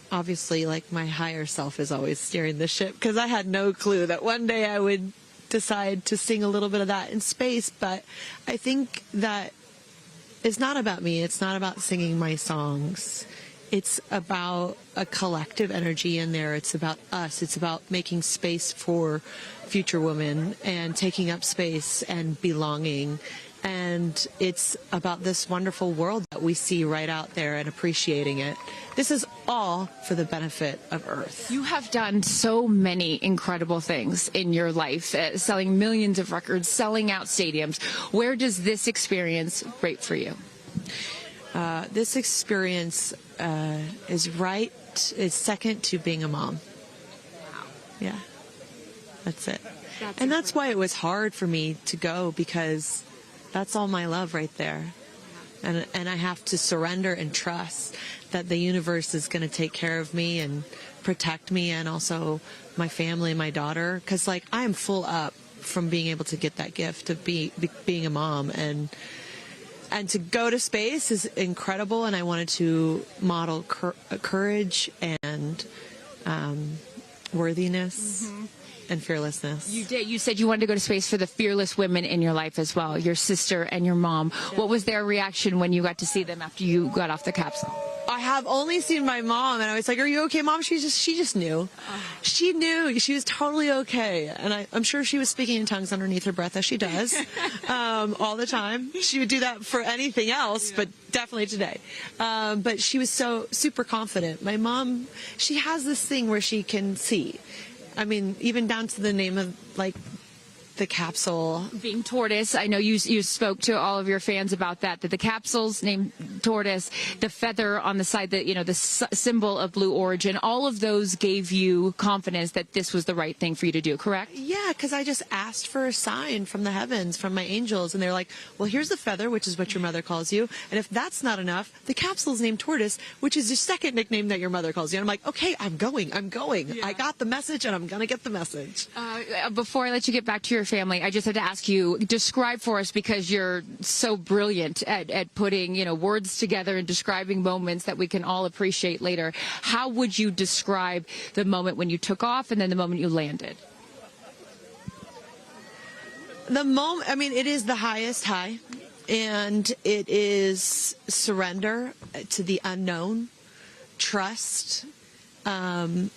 obviously, like, my higher self is always steering the ship, because I had no clue that one day I would decide to sing a little bit of that in space. But I think that it's not about me. It's not about singing my songs. It's about a collective energy in there. It's about us. It's about making space for future women and taking up space and belonging. And it's about this wonderful world that we see right out there and appreciating it. This is all for the benefit of Earth. You have done so many incredible things in your life, selling millions of records, selling out stadiums. Where does this experience rate for you? This experience is second to being a mom. Yeah, that's it. That's why it was hard for me to go, because that's all my love right there. And I have to surrender and trust that the universe is going to take care of me and protect me, and also my family and my daughter. Because, like, I am full up from being able to get that gift of being a mom. And to go to space is incredible, and I wanted to model courage and worthiness and fearlessness. You did. You said you wanted to go to space for the fearless women in your life as well, your sister and your mom. Yeah. What was their reaction when you got to see them after you got off the capsule? I have only seen my mom, and I was like, "Are you okay, Mom?" She just knew. She knew. She was totally okay, and I'm sure she was speaking in tongues underneath her breath, as she does all the time. She would do that for anything else, but definitely today. But she was so super confident. My mom, she has this thing where she can see. I mean, even down to the name of, like, the capsule being tortoise. I know you spoke to all of your fans about that the capsule's named tortoise, the feather on the side, that, you know, the symbol of Blue Origin, all of those gave you confidence that this was the right thing for you to do, correct? Yeah, because I just asked for a sign from the heavens, from my angels, and they're like, well, here's the feather, which is what your mother calls you, and if that's not enough, the capsule's named Tortoise, which is your second nickname that your mother calls you. And I'm like, okay, I'm going. Yeah. I got the message, and I'm gonna get the message. Before I let you get back to your family, I just have to ask you, describe for us, because you're so brilliant at putting, you know, words together and describing moments that we can all appreciate later. How would you describe the moment when you took off and then the moment you landed? The moment, I mean, it is the highest high, and it is surrender to the unknown, trust, and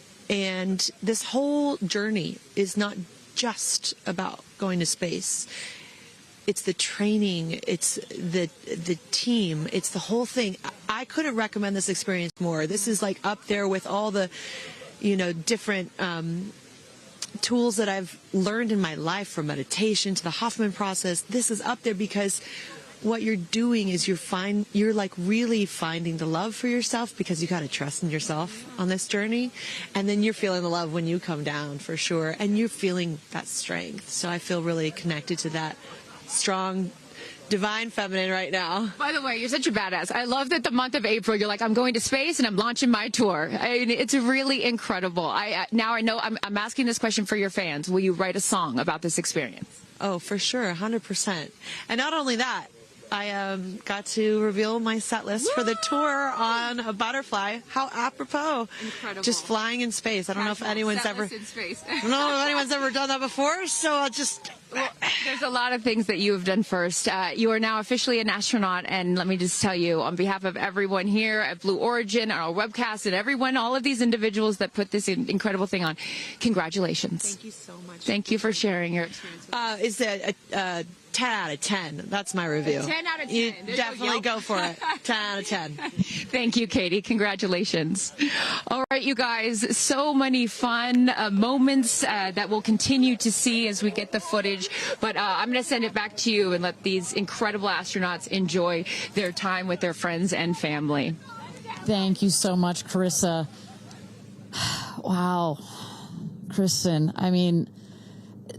this whole journey is not just about going to space. It's the training, it's the team, it's the whole thing. I couldn't recommend this experience more. This is like up there with all the, you know, different tools that I've learned in my life, from meditation to the Hoffman process. This is up there because what you're doing is you're like really finding the love for yourself, because you got to trust in yourself on this journey, and then you're feeling the love when you come down, for sure, and you're feeling that strength. So I feel really connected to that strong divine feminine right now. By the way, you're such a badass. I love that the month of April, you're like, I'm going to space and I'm launching my tour. I mean, it's really incredible. Now I know I'm asking this question for your fans. Will you write a song about this experience? Oh, for sure, 100%. And not only that, I got to reveal my set list for the tour on a butterfly. How apropos. Incredible. Just flying in space. I don't know if anyone's ever in space. I don't know if anyone's ever done that before, so I'll just... Well, there's a lot of things that you have done first. You are now officially an astronaut, and let me just tell you, on behalf of everyone here at Blue Origin, our webcast, and everyone, all of these individuals that put this incredible thing on, congratulations. Thank you so much. Thank you for sharing your experience with us. Is that 10 out of 10. That's my review. 10 out of 10. You There's definitely no go for it. 10 out of 10. Thank you, Katie. Congratulations. All right, you guys, so many fun moments that we'll continue to see as we get the footage. But I'm going to send it back to you and let these incredible astronauts enjoy their time with their friends and family. Thank you so much, Carissa. Wow. Kristen, I mean,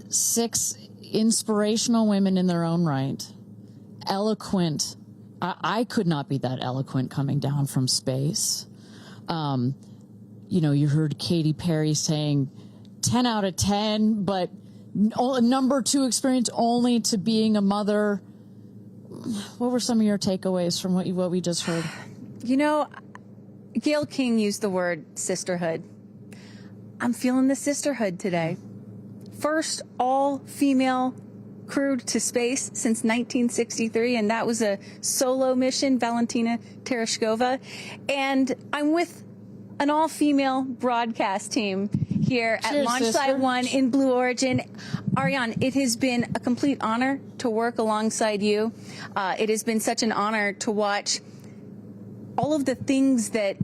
6 inspirational women in their own right. Eloquent. I could not be that eloquent coming down from space. You know, you heard Katy Perry saying 10 out of 10, but number 2 experience only to being a mother. What were some of your takeaways from what we just heard? You know, Gayle King used the word sisterhood. I'm feeling the sisterhood today. First all-female crew to space since 1963, and that was a solo mission, Valentina Tereshkova. And I'm with an all-female broadcast team here at Cheers, Launch sister. Site 1 in Blue Origin. Ariane, it has been a complete honor to work alongside you. It has been such an honor to watch all of the things that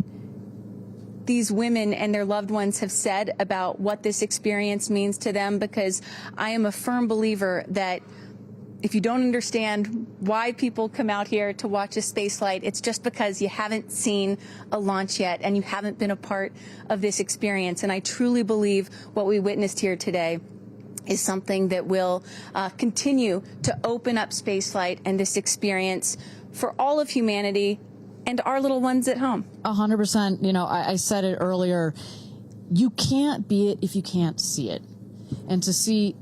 these women and their loved ones have said about what this experience means to them, because I am a firm believer that if you don't understand why people come out here to watch a space flight, it's just because you haven't seen a launch yet and you haven't been a part of this experience. And I truly believe what we witnessed here today is something that will continue to open up spaceflight and this experience for all of humanity and our little ones at home. 100%. You know, I said it earlier. You can't be it if you can't see it. And to see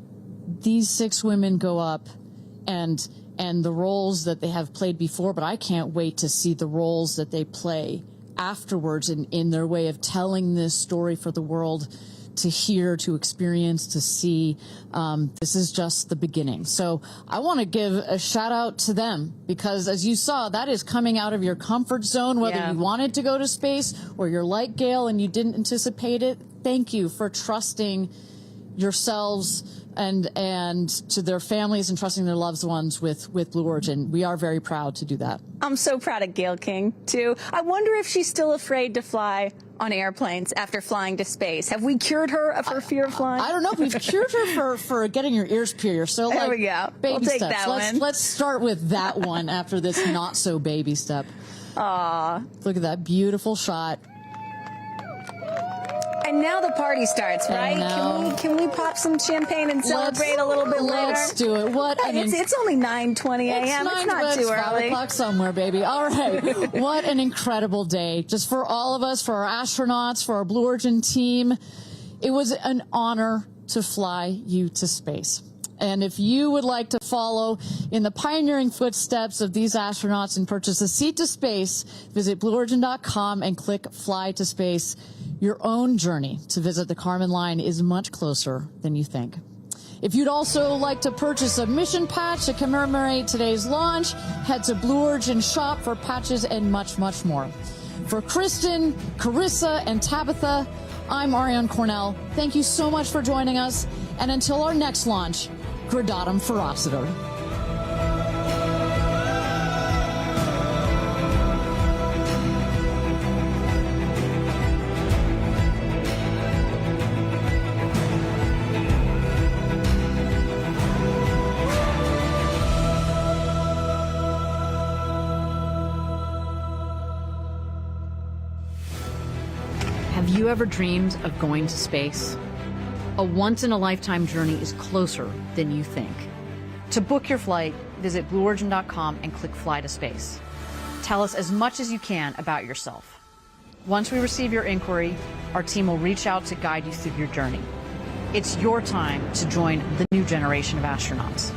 these 6 women go up and the roles that they have played before, but I can't wait to see the roles that they play afterwards in their way of telling this story for the world to hear, to experience, to see. This is just the beginning. So I want to give a shout out to them, because as you saw, that is coming out of your comfort zone, whether you wanted to go to space or you're like Gayle and you didn't anticipate it. Thank you for trusting yourselves and to their families and trusting their loved ones with Blue Origin. We are very proud to do that. I'm so proud of Gayle King, too. I wonder if she's still afraid to fly on airplanes after flying to space. Have we cured her of her fear of flying? I don't know. We've cured her for getting your ears pierced. So there like, we go. Baby We'll take steps. that one. Let's start with that one after this not so baby step. Aw. Look at that beautiful shot. And now the party starts, right? Can we pop some champagne and celebrate a little bit later? Let's do it. It's only 9:20 a.m. It's not too early. 5 o'clock somewhere, baby. All right. What an incredible day. Just for all of us, for our astronauts, for our Blue Origin team. It was an honor to fly you to space. And if you would like to follow in the pioneering footsteps of these astronauts and purchase a seat to space, visit blueorigin.com and click Fly to Space. Your own journey to visit the Kármán line is much closer than you think. If you'd also like to purchase a mission patch to commemorate today's launch, head to Blue Origin shop for patches and much, much more. For Kristen, Carissa, and Tabitha, I'm Ariane Cornell. Thank you so much for joining us. And until our next launch, Gradatum Ferociter. Have you ever dreamed of going to space? A once-in-a-lifetime journey is closer than you think. To book your flight, visit blueorigin.com and click Fly to Space. Tell us as much as you can about yourself. Once we receive your inquiry, our team will reach out to guide you through your journey. It's your time to join the new generation of astronauts.